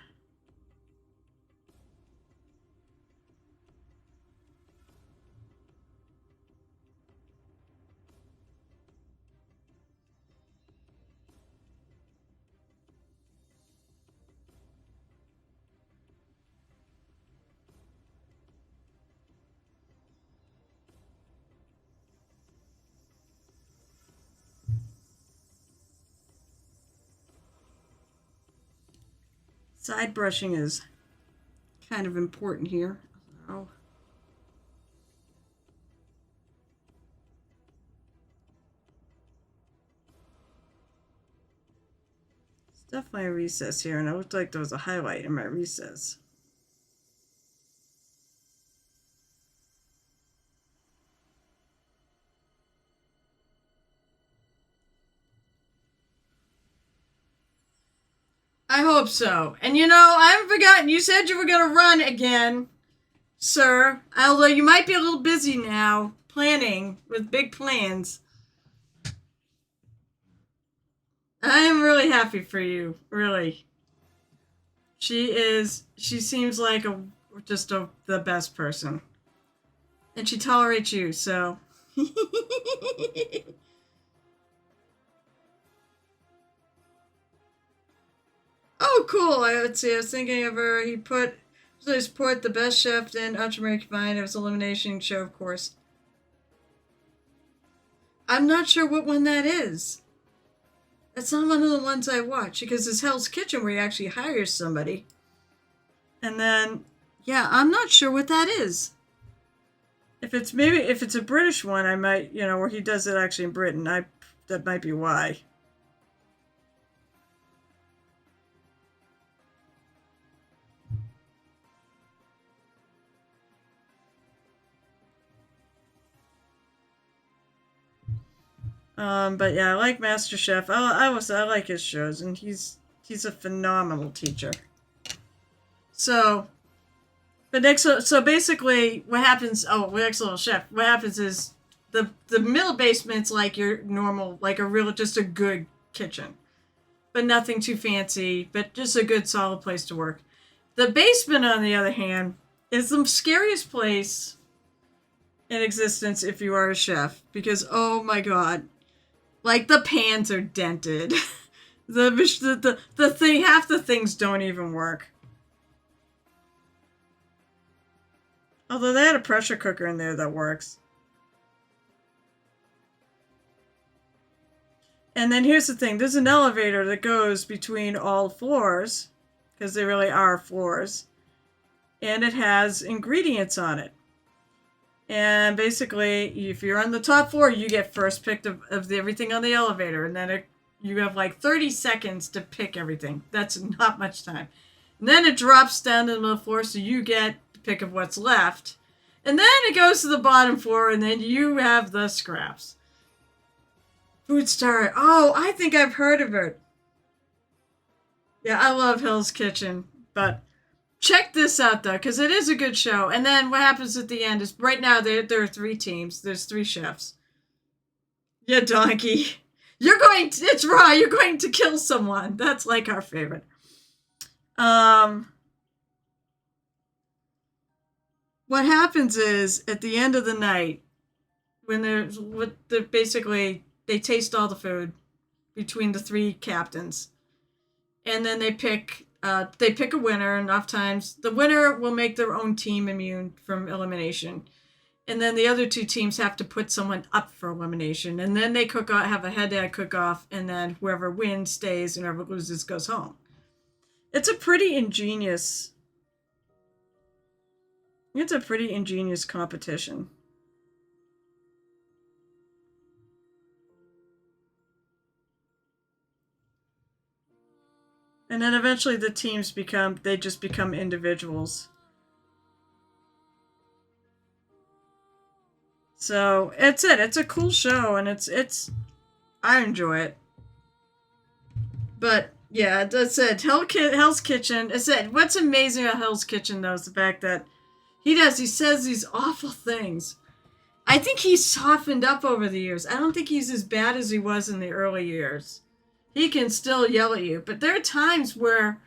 Side brushing is kind of important here. Oh. Definitely a recess here, and it looked like there was a highlight in my recess. I hope so. And you know, I haven't forgotten, you said you were going to run again, sir. Although you might be a little busy now, planning with big plans. I am really happy for you, really. She seems like the best person. And she tolerates you, so. Oh, cool. Let's see. I was thinking of her. He put the best chef in Ultramarine Combined. It was elimination show, of course. I'm not sure what one that is. That's not one of the ones I watch because it's Hell's Kitchen where he actually hires somebody. And then, yeah, I'm not sure what that is. If it's a British one, I might, where he does it actually in Britain. That might be why. But yeah, I like MasterChef. I like his shows, and he's a phenomenal teacher. So, but so basically, what happens? Oh, next little chef. What happens is the middle basement's like your normal, like just a good kitchen, but nothing too fancy, but just a good solid place to work. The basement, on the other hand, is the scariest place in existence if you are a chef, because oh my god, like the pans are dented. the thing, half the things don't even work. Although they had a pressure cooker in there that works. And then here's the thing. There's an elevator that goes between all floors, because they really are floors. And it has ingredients on it. And basically, if you're on the top floor, you get first pick of everything on the elevator. And then you have like 30 seconds to pick everything. That's not much time. And then it drops down to the middle floor, so you get the pick of what's left. And then it goes to the bottom floor, and then you have the scraps. Food Star. Oh, I think I've heard of it. Yeah, I love Hell's Kitchen. But check this out, though, because it is a good show. And then what happens at the end is, right now, there are 3 teams. There's 3 chefs. Yeah, donkey. It's raw. You're going to kill someone. That's like our favorite. What happens is, at the end of the night, when they're basically, they taste all the food between the 3 captains. And then they pick a winner, and oftentimes the winner will make their own team immune from elimination. And then the other 2 teams have to put someone up for elimination. And then they have a head-to-head cook-off, and then whoever wins stays and whoever loses goes home. It's a pretty ingenious competition. And then eventually the teams become individuals. So it's a cool show, and I enjoy it. But yeah, that's it. Hell's Kitchen. It's it. What's amazing about Hell's Kitchen, though, is the fact that he says these awful things. I think he's softened up over the years. I don't think he's as bad as he was in the early years. He can still yell at you, but there are times where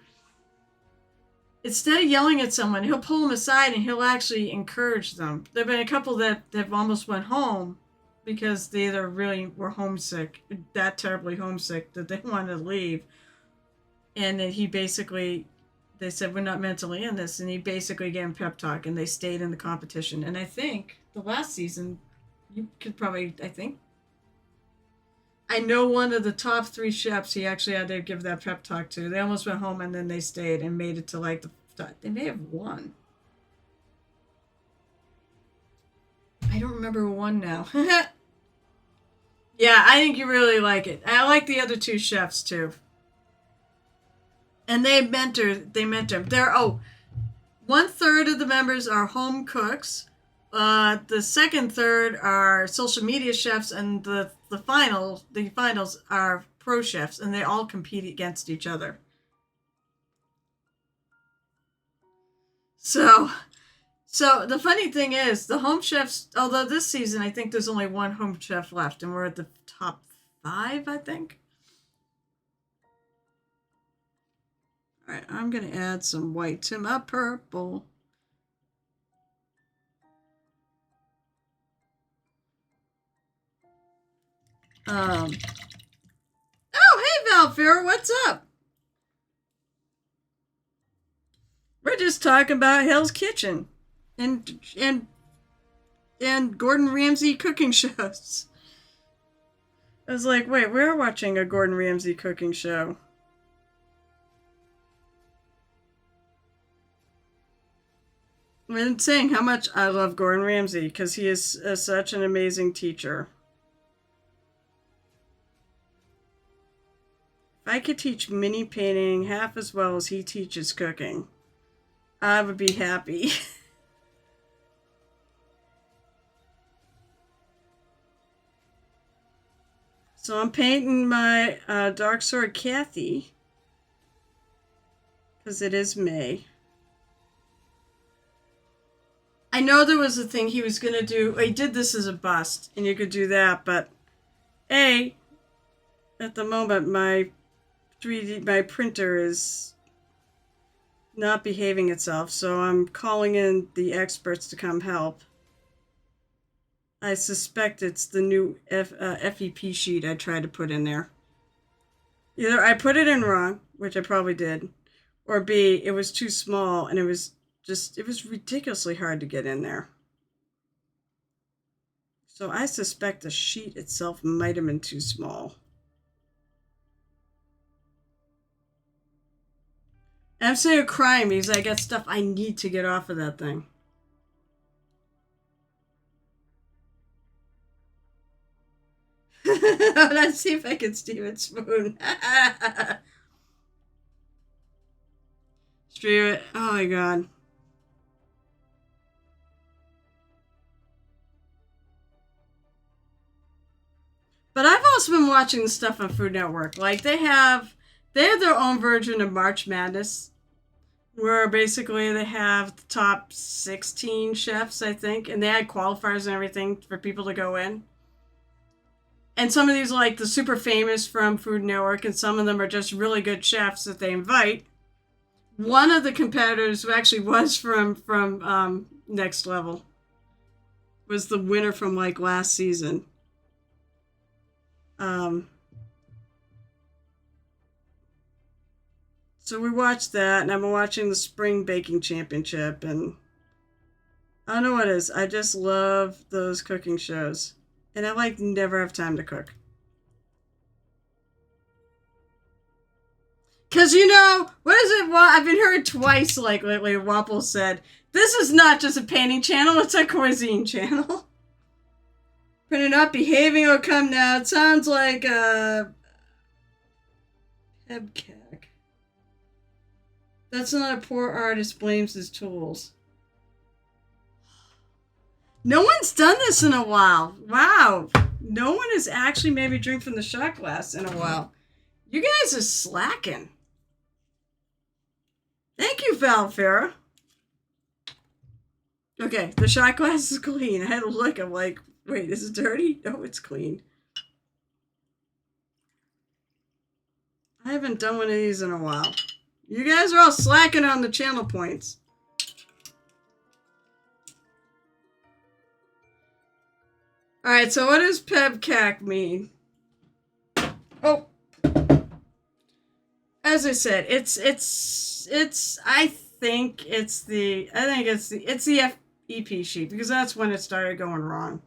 instead of yelling at someone, he'll pull them aside and he'll actually encourage them. There have been a couple that have almost went home because they either really were homesick, that terribly homesick that they wanted to leave. And then they said, we're not mentally in this. And he basically gave them pep talk, and they stayed in the competition. And I think the last season, you could probably, I know one of the top 3 chefs he actually had to give that pep talk to. They almost went home, and then they stayed and made it to they may have won. I don't remember who won now. Yeah, I think you really like it. I like the other 2 chefs too. And they mentor. They're 1/3 of the members are home cooks. The second third are social media chefs, and the finals are pro chefs, and they all compete against each other. So the funny thing is, the home chefs, although this season I think there's only one home chef left, and we're at the top 5, I think. All right, I'm going to add some white to my purple. Oh, hey, Valfira, what's up? We're just talking about Hell's Kitchen and Gordon Ramsay cooking shows. I was like, wait, we're watching a Gordon Ramsay cooking show. I've been saying how much I love Gordon Ramsay because he is such an amazing teacher. If I could teach mini painting half as well as he teaches cooking, I would be happy. So I'm painting my dark sword Cathy because it is May. I know there was a thing he was going to do. He did this as a bust, and you could do that, but at the moment, my printer is not behaving itself, so I'm calling in the experts to come help. I suspect it's the new FEP sheet I tried to put in there. Either I put it in wrong, which I probably did, or B, it was too small, and it was ridiculously hard to get in there. So I suspect the sheet itself might have been too small. I'm saying crying because I got stuff I need to get off of that thing. Let's see if I can Steven Spoon. Stream it. Oh my god. But I've also been watching the stuff on Food Network. Like they have their own version of March Madness, where basically they have the top 16 chefs, I think, and they had qualifiers and everything for people to go in. And some of these are like the super famous from Food Network, and some of them are just really good chefs that they invite. One of the competitors who actually was from Next Level was the winner from like last season. So we watched that, and I've been watching the Spring Baking Championship, and I don't know what it is. I just love those cooking shows. And I like never have time to cook. Because, what is it? Well, I've been heard twice, like lately, Wapple said, this is not just a painting channel, it's a cuisine channel. Printer not behaving, oh come now. It sounds like a Hebcack. That's not a poor artist blames his tools. No one's done this in a while. Wow. No one has actually maybe drank from the shot glass in a while. You guys are slacking. Thank you, Valfera. Okay, the shot glass is clean. I had to look. I'm like, wait, is it dirty? No, it's clean. I haven't done one of these in a while. You guys are all slacking on the channel points. Alright, so what does PEBCAC mean? Oh. As I said, I think it's the FEP sheet, because that's when it started going wrong.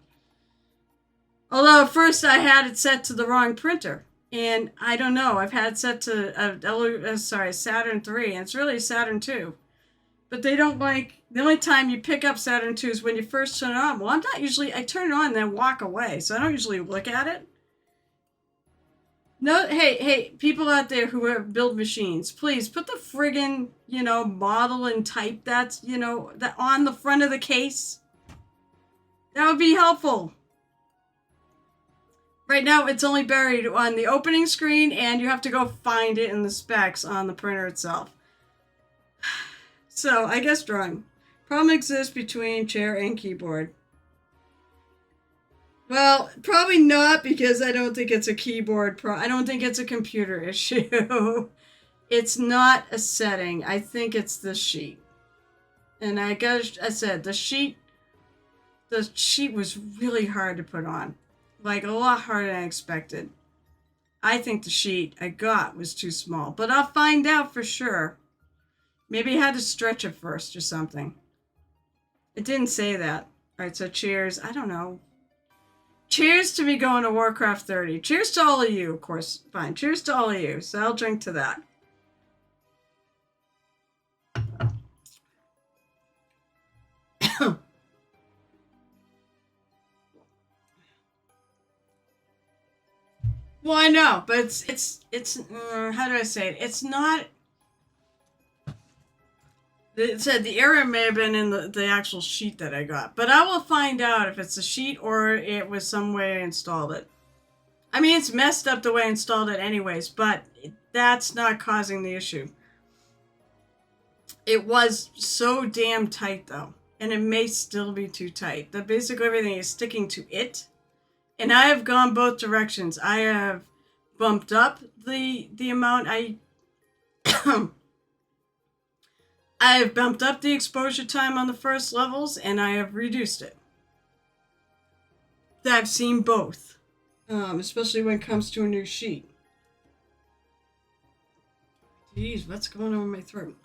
Although at first I had it set to the wrong printer. And I don't know, I've had it set to Saturn 3, and it's really Saturn 2. But they don't like, the only time you pick up Saturn 2 is when you first turn it on. Well, I turn it on and then walk away, so I don't usually look at it. No, hey, people out there who build machines, please put the friggin', model and type that's, that on the front of the case. That would be helpful. Right now, it's only buried on the opening screen, and you have to go find it in the specs on the printer itself. So, I guess drawing. Problem exists between chair and keyboard. Well, probably not, because I don't think it's a keyboard I don't think it's a computer issue. It's not a setting. I think it's the sheet. And I said the sheet was really hard to put on. Like, a lot harder than I expected. I think the sheet I got was too small, but I'll find out for sure. Maybe I had to stretch it first or something. It didn't say that. Alright, so cheers. I don't know. Cheers to me going to Warcraft 30. Cheers to all of you, of course. Fine. Cheers to all of you. So I'll drink to that. Well, I know, but it's how do I say it? It's not. It said the error may have been in the actual sheet that I got, but I will find out if it's a sheet or it was some way I installed it. I mean, it's messed up the way I installed it anyways, but that's not causing the issue. It was so damn tight though, and it may still be too tight. That basically everything is sticking to it. And I have gone both directions. I have bumped up the amount I have bumped up the exposure time on the first levels, and I have reduced it. I've seen both, especially when it comes to a new sheet. Jeez, what's going on with my throat?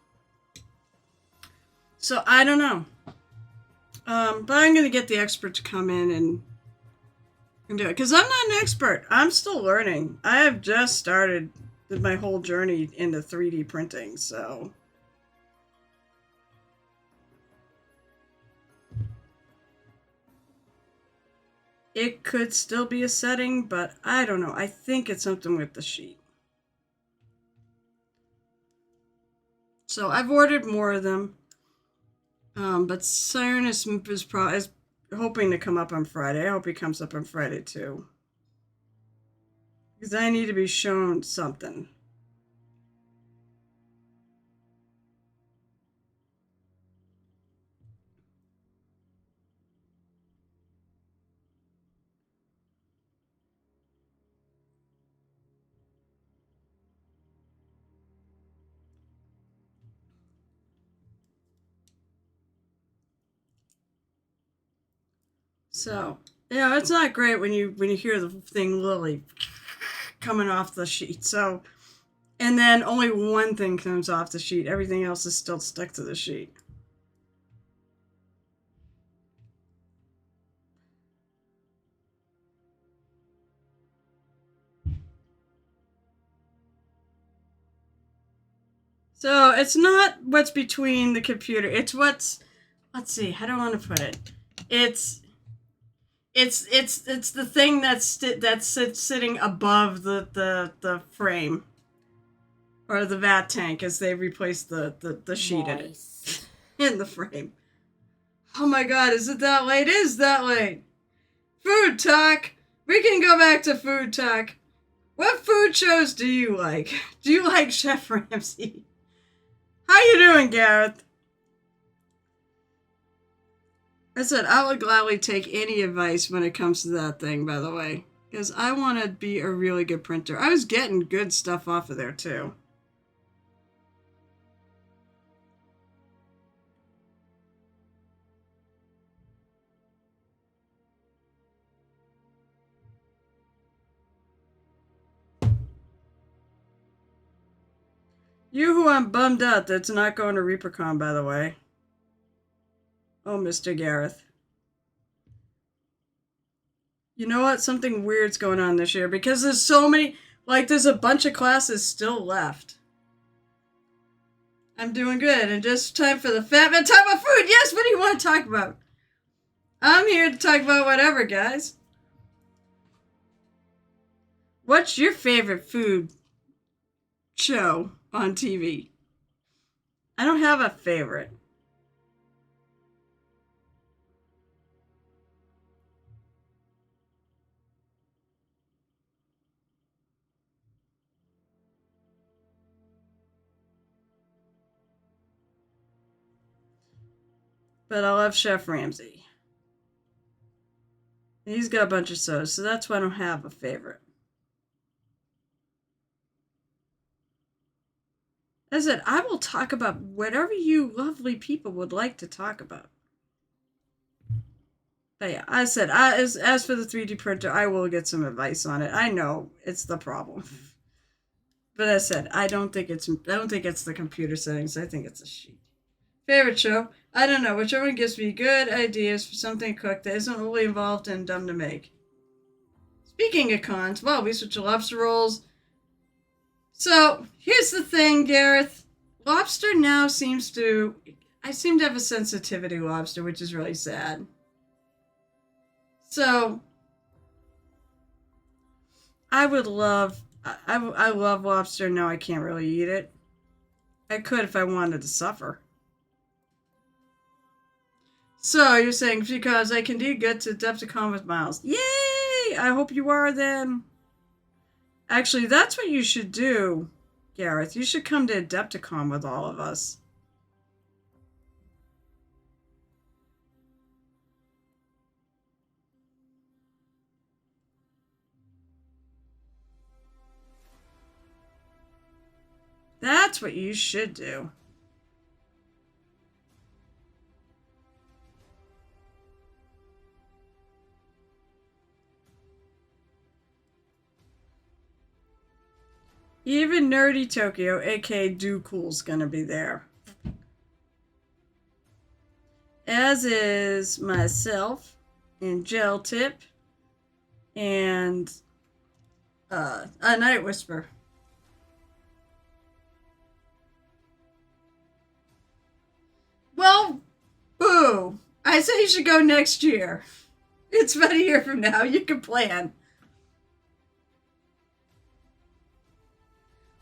So I don't know, but I'm gonna get the expert to come in and do it, because I'm not an expert. I'm still learning. I have just started my whole journey into 3D printing, so it could still be a setting, but I don't know. I think it's something with the sheet. So I've ordered more of them, but Siren is hoping to come up on Friday. I hope he comes up on Friday too, because I need to be shown something. So, yeah, it's not great when you hear the thing literally coming off the sheet. So, and then only one thing comes off the sheet. Everything else is still stuck to the sheet. So, it's not what's between the computer. It's what's, let's see, how do I want to put it? It's the thing that's sitting above the frame, or the vat tank, as they replace the sheet in the frame. Oh my god, is it that late? It is that late. Food talk. We can go back to food talk. What food shows do you like? Do you like Chef Ramsay? How you doing, Gareth? I said I would gladly take any advice when it comes to that thing, by the way, because I want to be a really good printer. I was getting good stuff off of there, too. You who I'm bummed out that's not going to ReaperCon, by the way. Oh, Mr. Gareth. You know what? Something weird's going on this year, because there's so many, like, there's a bunch of classes still left. I'm doing good, and just time for the Fat Man. Talk about food! Yes, what do you want to talk about? I'm here to talk about whatever, guys. What's your favorite food show on TV? I don't have a favorite. But I love Chef Ramsay. He's got a bunch of shows, so that's why I don't have a favorite. As I said, I will talk about whatever you lovely people would like to talk about. But yeah, I said, as for the 3D printer, I will get some advice on it. I know it's the problem. But as I said, I don't think it's the computer settings. I think it's a sheet. Favorite show? I don't know. Whichever one gives me good ideas for something cooked that isn't really involved and dumb to make. Speaking of cons, well, we switch to lobster rolls. So, here's the thing, Gareth. Lobster now seems to... I seem to have a sensitivity to lobster, which is really sad. So, I would love... I love lobster. Now I can't really eat it. I could if I wanted to suffer. So, you're saying because I can do good to Adepticon with Miles. Yay! I hope you are then. Actually, that's what you should do, Gareth. You should come to Adepticon with all of us. That's what you should do. Even Nerdy Tokyo, aka Do Cool's gonna be there. As is myself and Gel Tip and a Night Whisper. Well, boo. I say you should go next year. It's about a year from now. You can plan.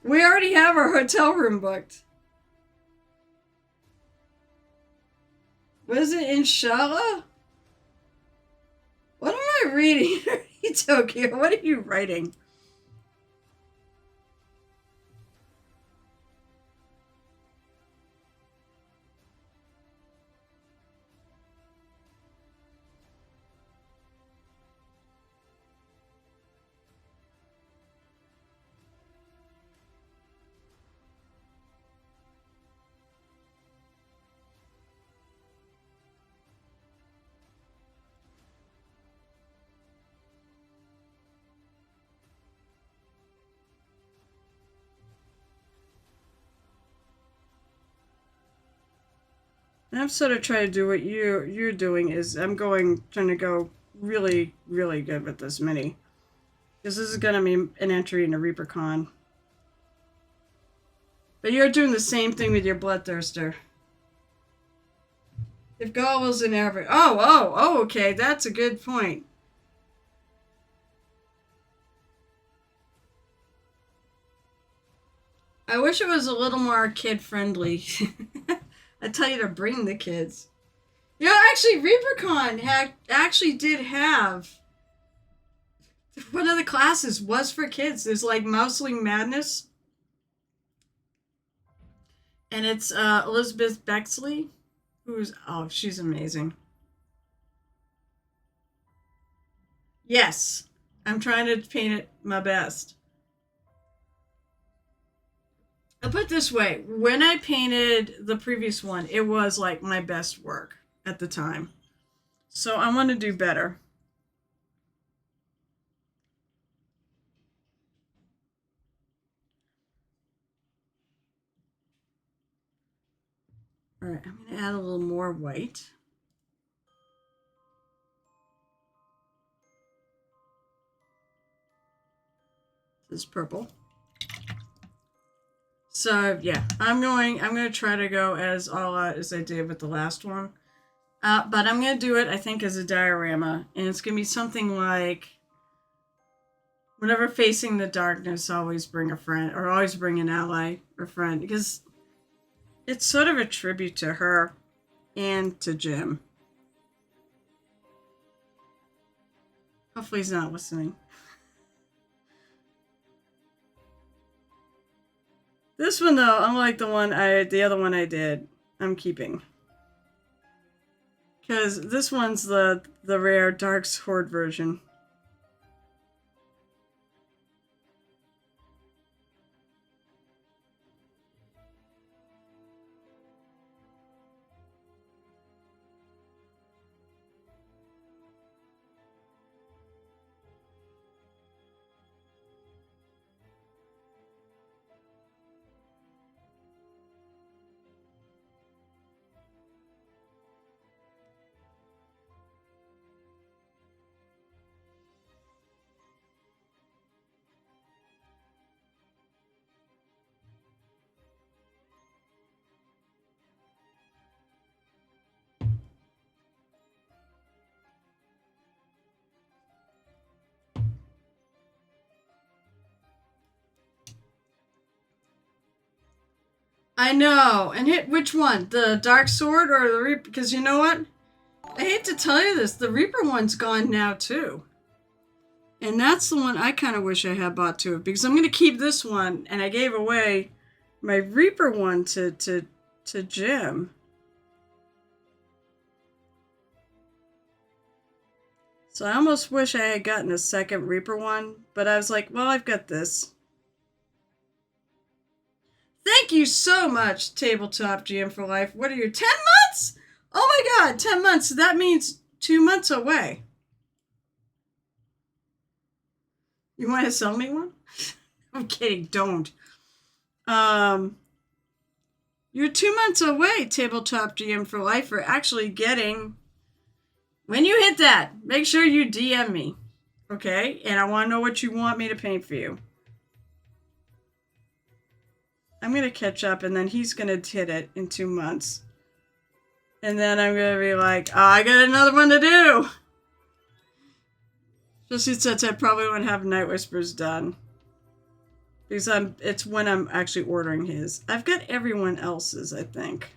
We already have our hotel room booked. Was it Inshallah? What am I reading? Tokyo, what are you writing? I'm sort of trying to do what you're doing is trying to go really, really good with this mini. Because this is going to be an entry into ReaperCon. But you're doing the same thing with your Bloodthirster. If goggles in every... Oh, okay, that's a good point. I wish it was a little more kid-friendly. I tell you to bring the kids. You know, actually, ReaperCon actually did have... One of the classes was for kids. There's like Mouseling Madness. And it's Elizabeth Bexley. She's amazing. Yes. I'm trying to paint it my best. I'll put it this way. When I painted the previous one, it was like my best work at the time. So I want to do better. All right, I'm going to add a little more white. This is purple. So yeah, I'm going to try to go as all out as I did with the last one. But I'm going to do it, I think, as a diorama. And it's going to be something like Whenever facing the darkness, always bring a friend, or always bring an ally or friend, because it's sort of a tribute to her and to Jim. Hopefully he's not listening. This one though, unlike the other one I did, I'm keeping. Because this one's the rare Dark Sword version. I know. And hit which one? The Dark Sword or the Reaper? Because you know what? I hate to tell you this, the Reaper one's gone now too. And that's the one I kind of wish I had bought too. Because I'm going to keep this one. And I gave away my Reaper one to Jim. So I almost wish I had gotten a second Reaper one. But I was like, well, I've got this. Thank you so much, Tabletop GM for Life. What are you, 10 months? Oh my god, 10 months. So that means 2 months away. You want to sell me one? I'm kidding, don't. You're 2 months away, Tabletop GM for Life, for actually getting... When you hit that, make sure you DM me. Okay? And I want to know what you want me to paint for you. I'm going to catch up, and then he's going to hit it in 2 months. And then I'm going to be like, oh, I got another one to do. Just since I probably won't have Night Whispers done. Because it's when I'm actually ordering his. I've got everyone else's, I think.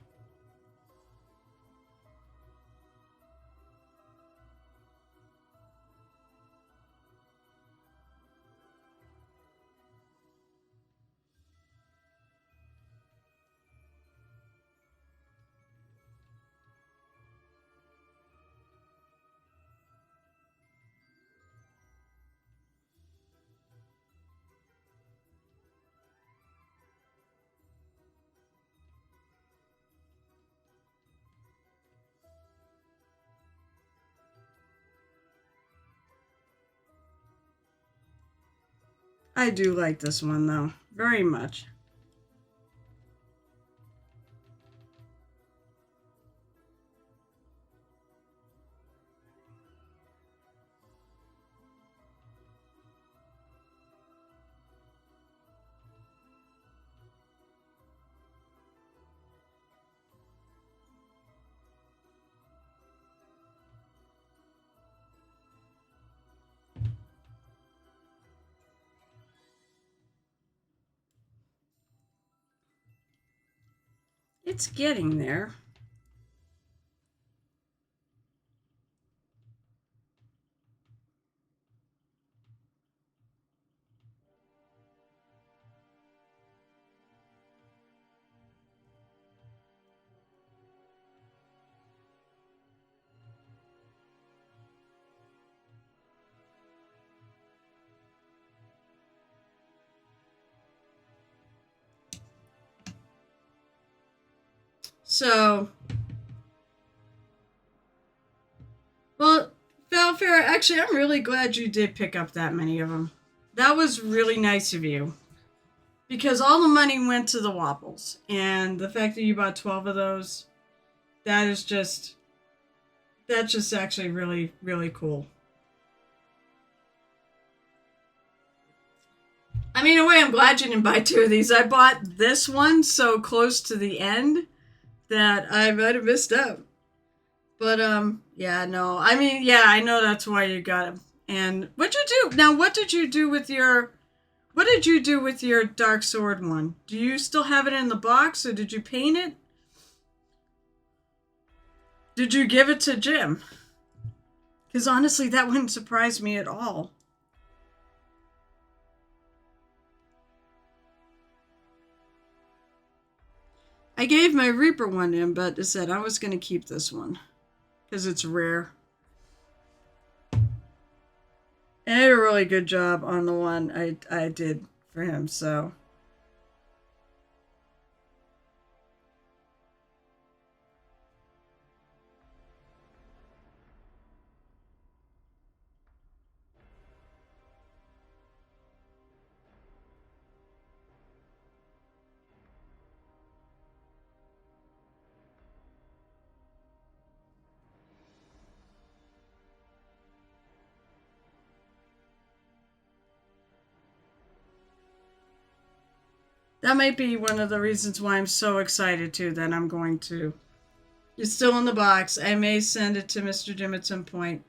I do like this one, though. Very much. It's getting there. So, well, Valfair, actually, I'm really glad you did pick up that many of them. That was really nice of you. Because all the money went to the Wapples. And the fact that you bought 12 of those, that's just actually really, really cool. I mean, in a way, I'm glad you didn't buy 2 of these. I bought this one so close to the end that I might have missed out. But, yeah, no. I mean, yeah, I know that's why you got them. And what'd you do? Now, what did you do with your dark sword one? Do you still have it in the box, or did you paint it? Did you give it to Jim? Because honestly, that wouldn't surprise me at all. I gave my Reaper one in, but I said I was going to keep this one because it's rare. And I did a really good job on the one I did for him, so. That might be one of the reasons why I'm so excited too, that I'm going to. It's still in the box. I may send it to Mr. Jim at some point.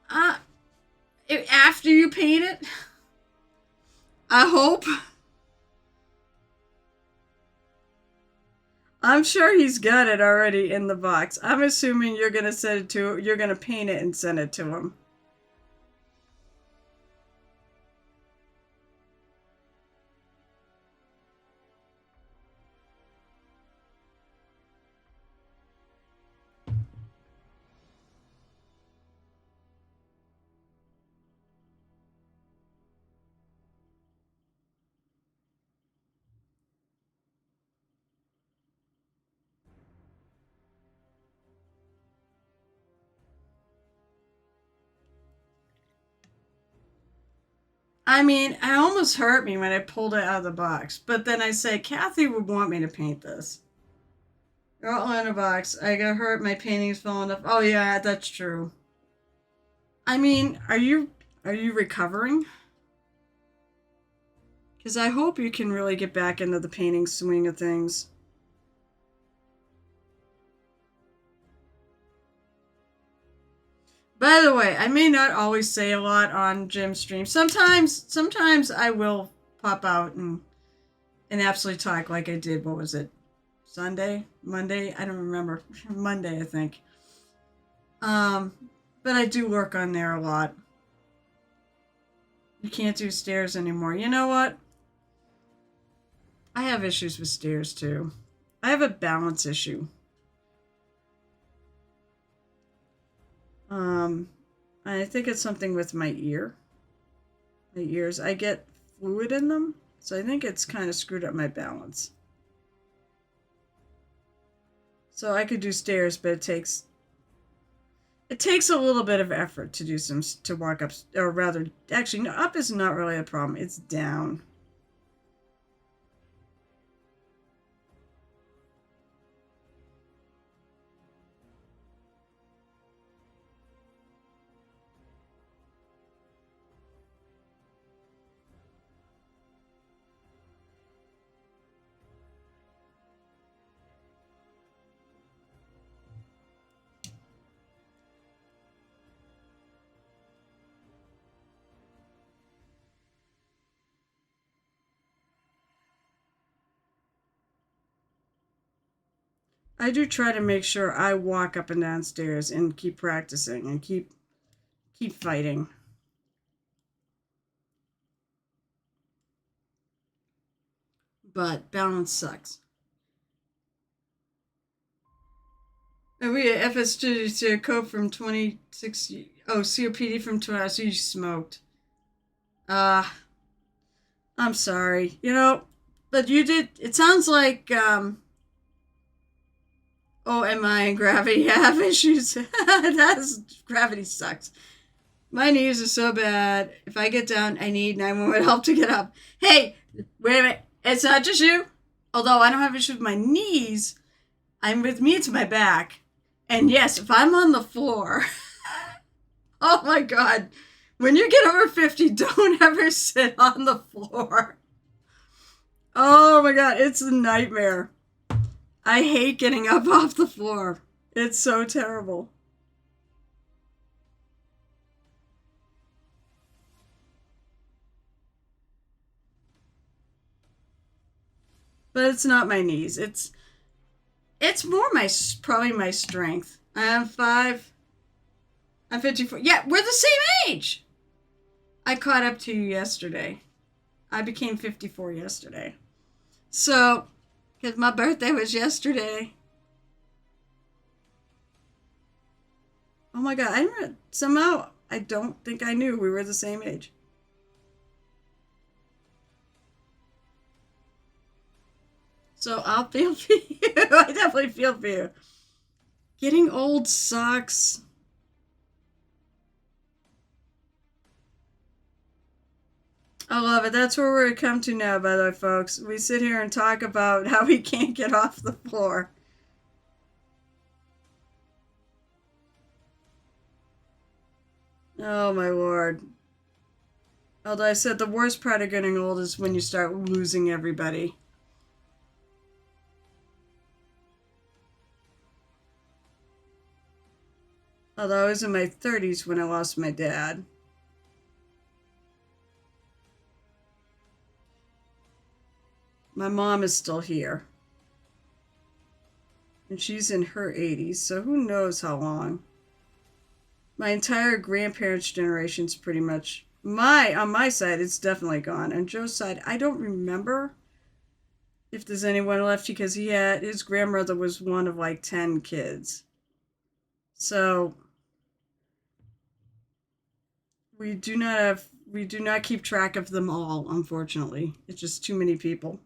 After you paint it? I hope. I'm sure he's got it already in the box. I'm assuming you're going to paint it and send it to him. I mean, it almost hurt me when I pulled it out of the box. But then I say, Cathy would want me to paint this. They're all in a box. I got hurt. My painting's falling off. Oh, yeah, that's true. I mean, are you recovering? Because I hope you can really get back into the painting swing of things. By the way, I may not always say a lot on Jim's stream. Sometimes I will pop out and absolutely talk like I did. What was it? Sunday? Monday? I don't remember. Monday, I think. But I do work on there a lot. You can't do stairs anymore. You know what? I have issues with stairs too. I have a balance issue. I think it's something with my ear. My ears, I get fluid in them, so I think it's kind of screwed up my balance. So I could do stairs, but it takes a little bit of effort to walk up, or rather, actually, no, up is not really a problem. It's down. I do try to make sure I walk up and down stairs and keep practicing and keep fighting. But balance sucks. And we had FS2 cope from 26. Oh, COPD from 20. So you smoked. I'm sorry. You know, but you did. It sounds like OMI and gravity have issues. Gravity sucks. My knees are so bad. If I get down, I need 911 help to get up. Hey, wait a minute. It's not just you. Although I don't have issues with my knees, with me, it's my back. And yes, if I'm on the floor, oh my God. When you get over 50, don't ever sit on the floor. Oh my God, it's a nightmare. I hate getting up off the floor. It's so terrible. but it's not my knees. It's more probably my strength. I'm 54. Yeah, we're the same age. I caught up to you yesterday. I became 54 yesterday. So, because my birthday was yesterday. Oh my God, somehow I don't think I knew we were the same age. So I'll feel for you. I definitely feel for you. Getting old sucks. I love it. That's where we're come to now, by the way, folks. We sit here and talk about how we can't get off the floor. Oh, my Lord. Although I said the worst part of getting old is when you start losing everybody. Although I was in my 30s when I lost my dad. My mom is still here. And she's in her 80s, so who knows how long. My entire grandparents' generation's pretty much... on my side, it's definitely gone. On Joe's side, I don't remember if there's anyone left because his grandmother was one of like 10 kids. So we do not keep track of them all, unfortunately. It's just too many people.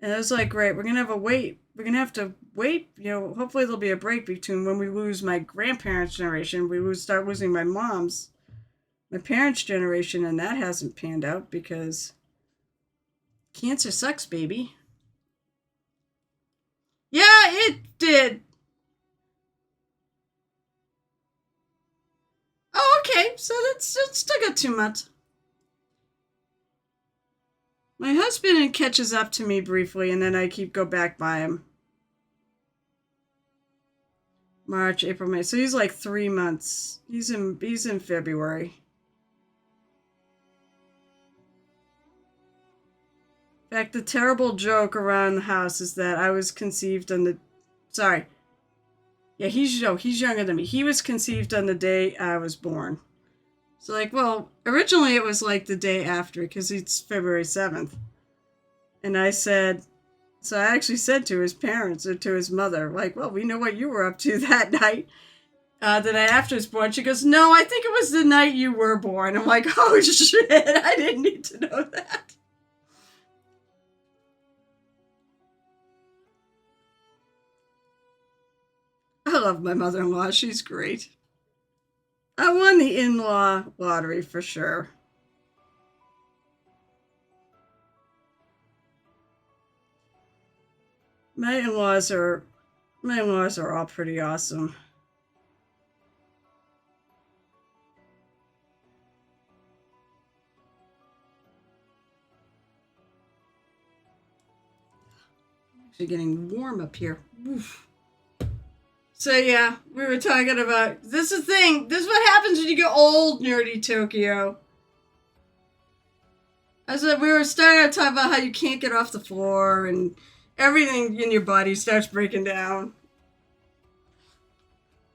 And it was like, great, we're going to have to wait, hopefully there'll be a break between when we lose my grandparents' generation, start losing my parents' generation, and that hasn't panned out because cancer sucks, baby. Yeah, it did. Oh, okay, so that's still got 2 months. My husband catches up to me briefly, and then I go back by him. March, April, May. So he's like 3 months. He's in February. In fact, the terrible joke around the house is that I was conceived on the... Sorry. Yeah, he's younger than me. He was conceived on the day I was born. So, originally it was like the day after, because it's February 7th. And I actually said to his parents, or to his mother, we know what you were up to that night. The night after I was born. She goes, no, I think it was the night you were born. I'm like, oh shit, I didn't need to know that. I love my mother-in-law. She's great. I won the in-law lottery for sure. My in-laws are all pretty awesome. Actually getting warm up here. Oof. So yeah, we were talking about, this is the thing. This is what happens when you get old, Nerdy Tokyo. We were starting to talk about how you can't get off the floor and everything in your body starts breaking down.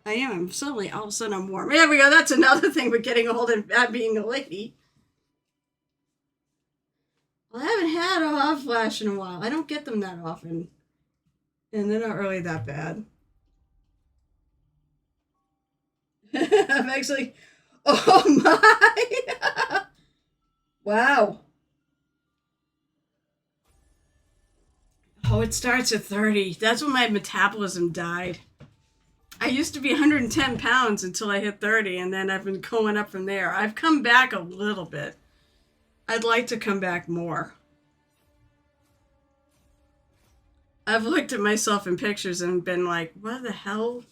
I am. Suddenly, all of a sudden, I'm warm. There we go. That's another thing with getting old and being a lady. Well, I haven't had a hot flash in a while. I don't get them that often. And they're not really that bad. I'm actually... Oh, my! Wow. Oh, it starts at 30. That's when my metabolism died. I used to be 110 pounds until I hit 30, and then I've been going up from there. I've come back a little bit. I'd like to come back more. I've looked at myself in pictures and been like, what the hell?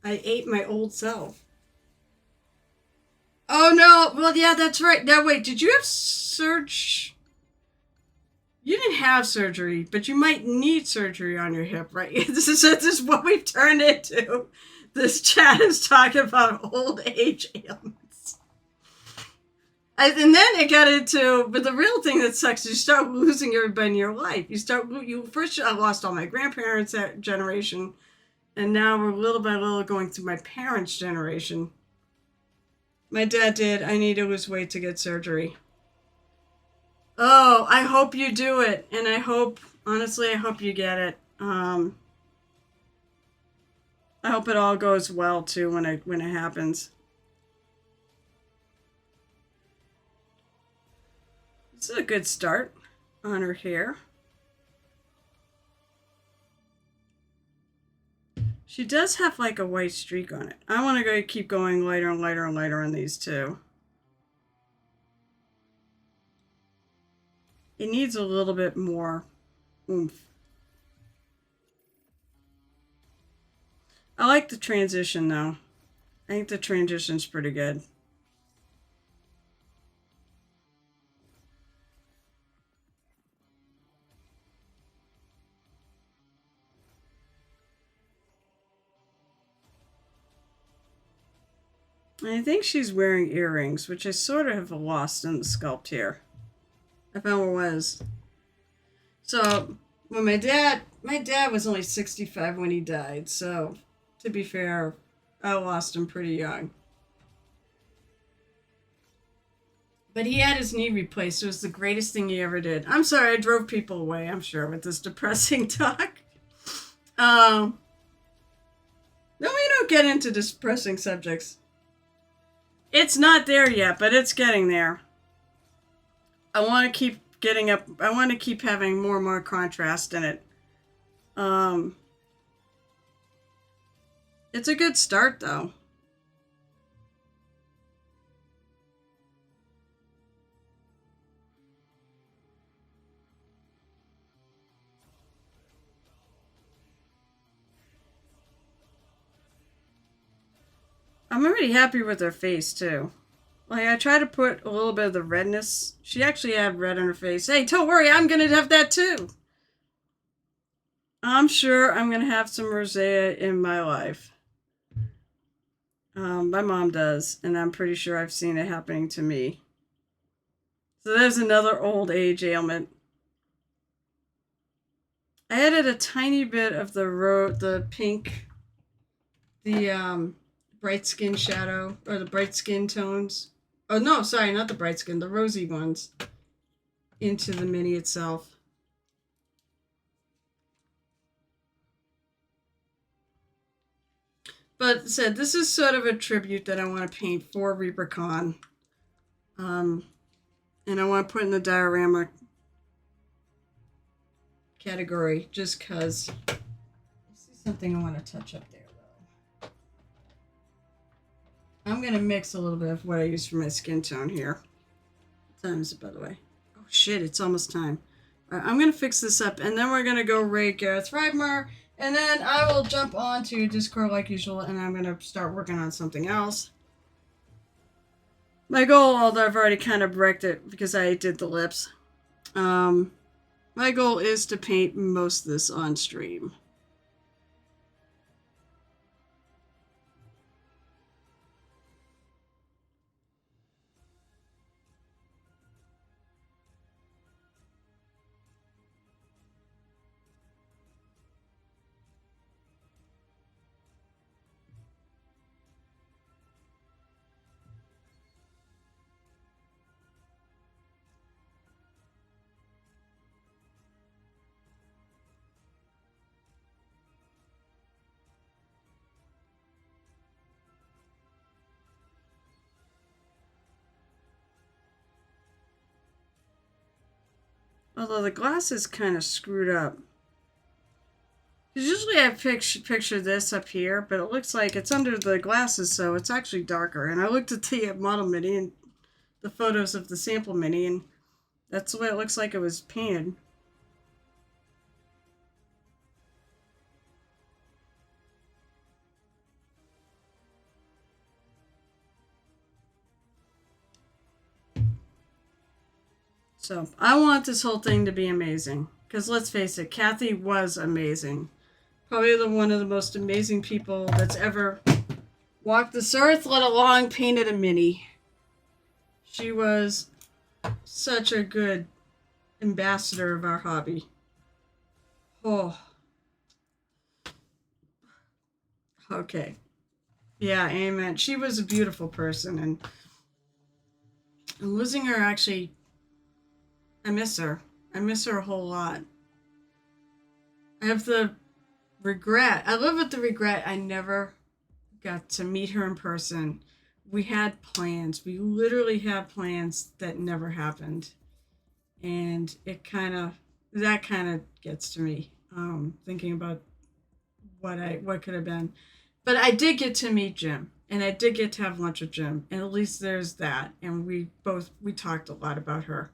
I ate my old self. Oh, no. Well, yeah, that's right. Now, wait, did you have surgery? You didn't have surgery, but you might need surgery on your hip, right? This is what we've turned into. This chat is talking about old age ailments. And then it got into, but the real thing that sucks is you start losing everybody in your life. First I lost all my grandparents that generation, and now we're little by little going through my parents' generation. My dad did. I need to lose weight to get surgery. Oh, I hope you do it, and honestly, I hope you get it. I hope it all goes well too when it happens. This is a good start on her hair. She does have like a white streak on it. I want to keep going lighter and lighter and lighter on these too. It needs a little bit more oomph. I like the transition though. I think the transition's pretty good. I think she's wearing earrings, which I sort of have lost in the sculpt here. I found where it was. So, when my dad was only 65 when he died, so to be fair, I lost him pretty young. But he had his knee replaced. It was the greatest thing he ever did. I'm sorry, I drove people away, I'm sure, with this depressing talk. No, we don't get into depressing subjects. It's not there yet, but it's getting there. I want to keep getting up. I want to keep having more and more contrast in it. It's a good start, though. I'm already happy with her face, too. Like, I try to put a little bit of the redness. She actually had red on her face. Hey, don't worry, I'm going to have that, too. I'm sure I'm going to have some rosacea in my life. My mom does, and I'm pretty sure I've seen it happening to me. So there's another old age ailment. I added a tiny bit of the pink, the bright skin shadow, or the bright skin tones. Oh, no, sorry, not the bright skin, the rosy ones, into the mini itself. But said, this is sort of a tribute that I want to paint for ReaperCon. And I want to put in the diorama category just because I see something I want to touch up there, though. I'm going to mix a little bit of what I use for my skin tone here. What time is it, by the way? Oh, shit, it's almost time. All right, I'm going to fix this up, and then we're going to go rate Gareth Fragmar. And then I will jump on to Discord like usual, and I'm going to start working on something else. My goal, although I've already kind of wrecked it because I did the lips, my goal is to paint most of this on stream. Although the glass is kind of screwed up. Usually I picture this up here, but it looks like it's under the glasses, so it's actually darker. And I looked at the model mini and the photos of the sample mini, and that's the way it looks like it was painted. So I want this whole thing to be amazing. Because let's face it, Cathy was amazing. Probably one of the most amazing people that's ever walked this earth, let alone painted a mini. She was such a good ambassador of our hobby. Oh. Okay. Yeah, amen. She was a beautiful person, and losing her, actually, I miss her. I miss her a whole lot. I have the regret. I live with the regret I never got to meet her in person. We had plans. We literally had plans that never happened. And that kind of gets to me, thinking about what could have been. But I did get to meet Jim, and I did get to have lunch with Jim, and at least there's that. And we talked a lot about her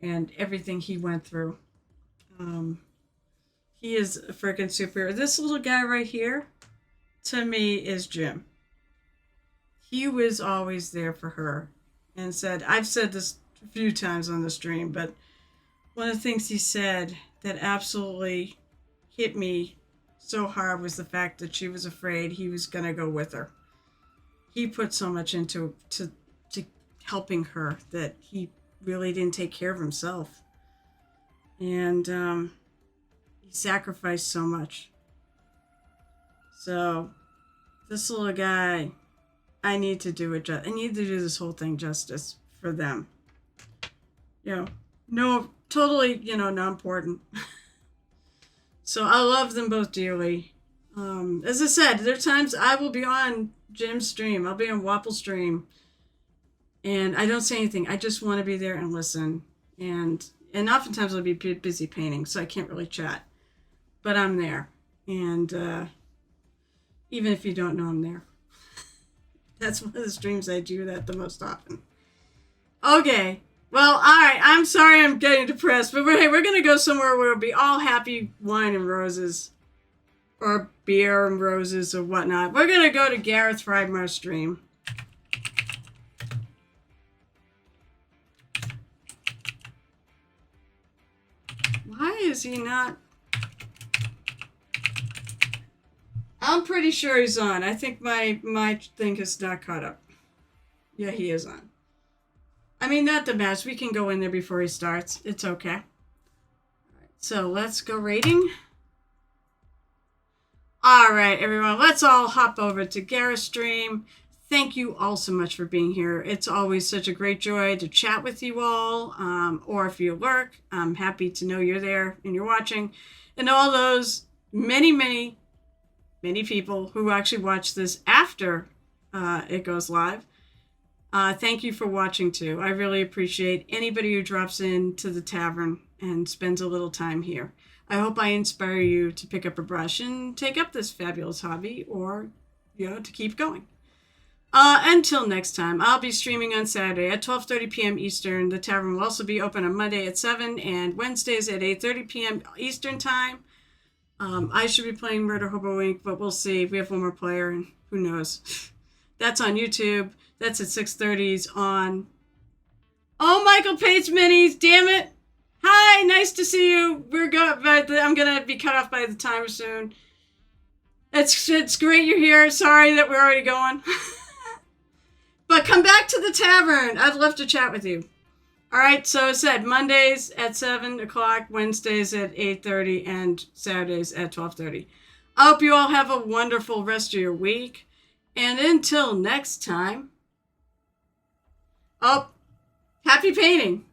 and everything he went through. He is a freaking superhero. This little guy right here, to me, is Jim. He was always there for her, and said, I've said this a few times on the stream, but one of the things he said that absolutely hit me so hard was the fact that she was afraid he was going to go with her. He put so much into to helping her that he really didn't take care of himself. And he sacrificed so much. So this little guy, I need to do this whole thing justice for them. No, totally, not important. So I love them both dearly. As I said, there are times I will be on Jim's stream. I'll be on Wapple's stream. And I don't say anything. I just want to be there and listen. And oftentimes I'll be busy painting, so I can't really chat. But I'm there. And even if you don't know I'm there. That's one of the streams I do that the most often. Okay. Well, all right. I'm sorry I'm getting depressed, but we're going to go somewhere where it'll be all happy wine and roses, or beer and roses or whatnot. We're going to go to Gareth Frymar's stream. Why is he not? I'm pretty sure he's on. I think my thing is not caught up. Yeah, he is on. I mean, not the best. We can go in there before he starts. It's okay. All right, so let's go rating. All right, everyone. Let's all hop over to Gareth's stream. Thank you all so much for being here. It's always such a great joy to chat with you all. Or if you lurk, I'm happy to know you're there and you're watching. And all those many people who actually watch this after it goes live. Thank you for watching too. I really appreciate anybody who drops into the tavern and spends a little time here. I hope I inspire you to pick up a brush and take up this fabulous hobby, or to keep going. Until next time, I'll be streaming on Saturday at 12:30 p.m. Eastern. The tavern will also be open on Monday at 7 and Wednesdays at 8:30 p.m. Eastern time. I should be playing Murder Hobo Inc., but we'll see. We have one more player, and who knows. That's on YouTube. That's at 6:30 on... Oh, Michael Pates Minis, damn it. Hi, nice to see you. I'm going to be cut off by the timer soon. It's great you're here. Sorry that we're already going. But come back to the tavern. I'd love to chat with you. All right, so I said Mondays at 7 o'clock, Wednesdays at 8:30, and Saturdays at 12:30. I hope you all have a wonderful rest of your week. And until next time, happy painting.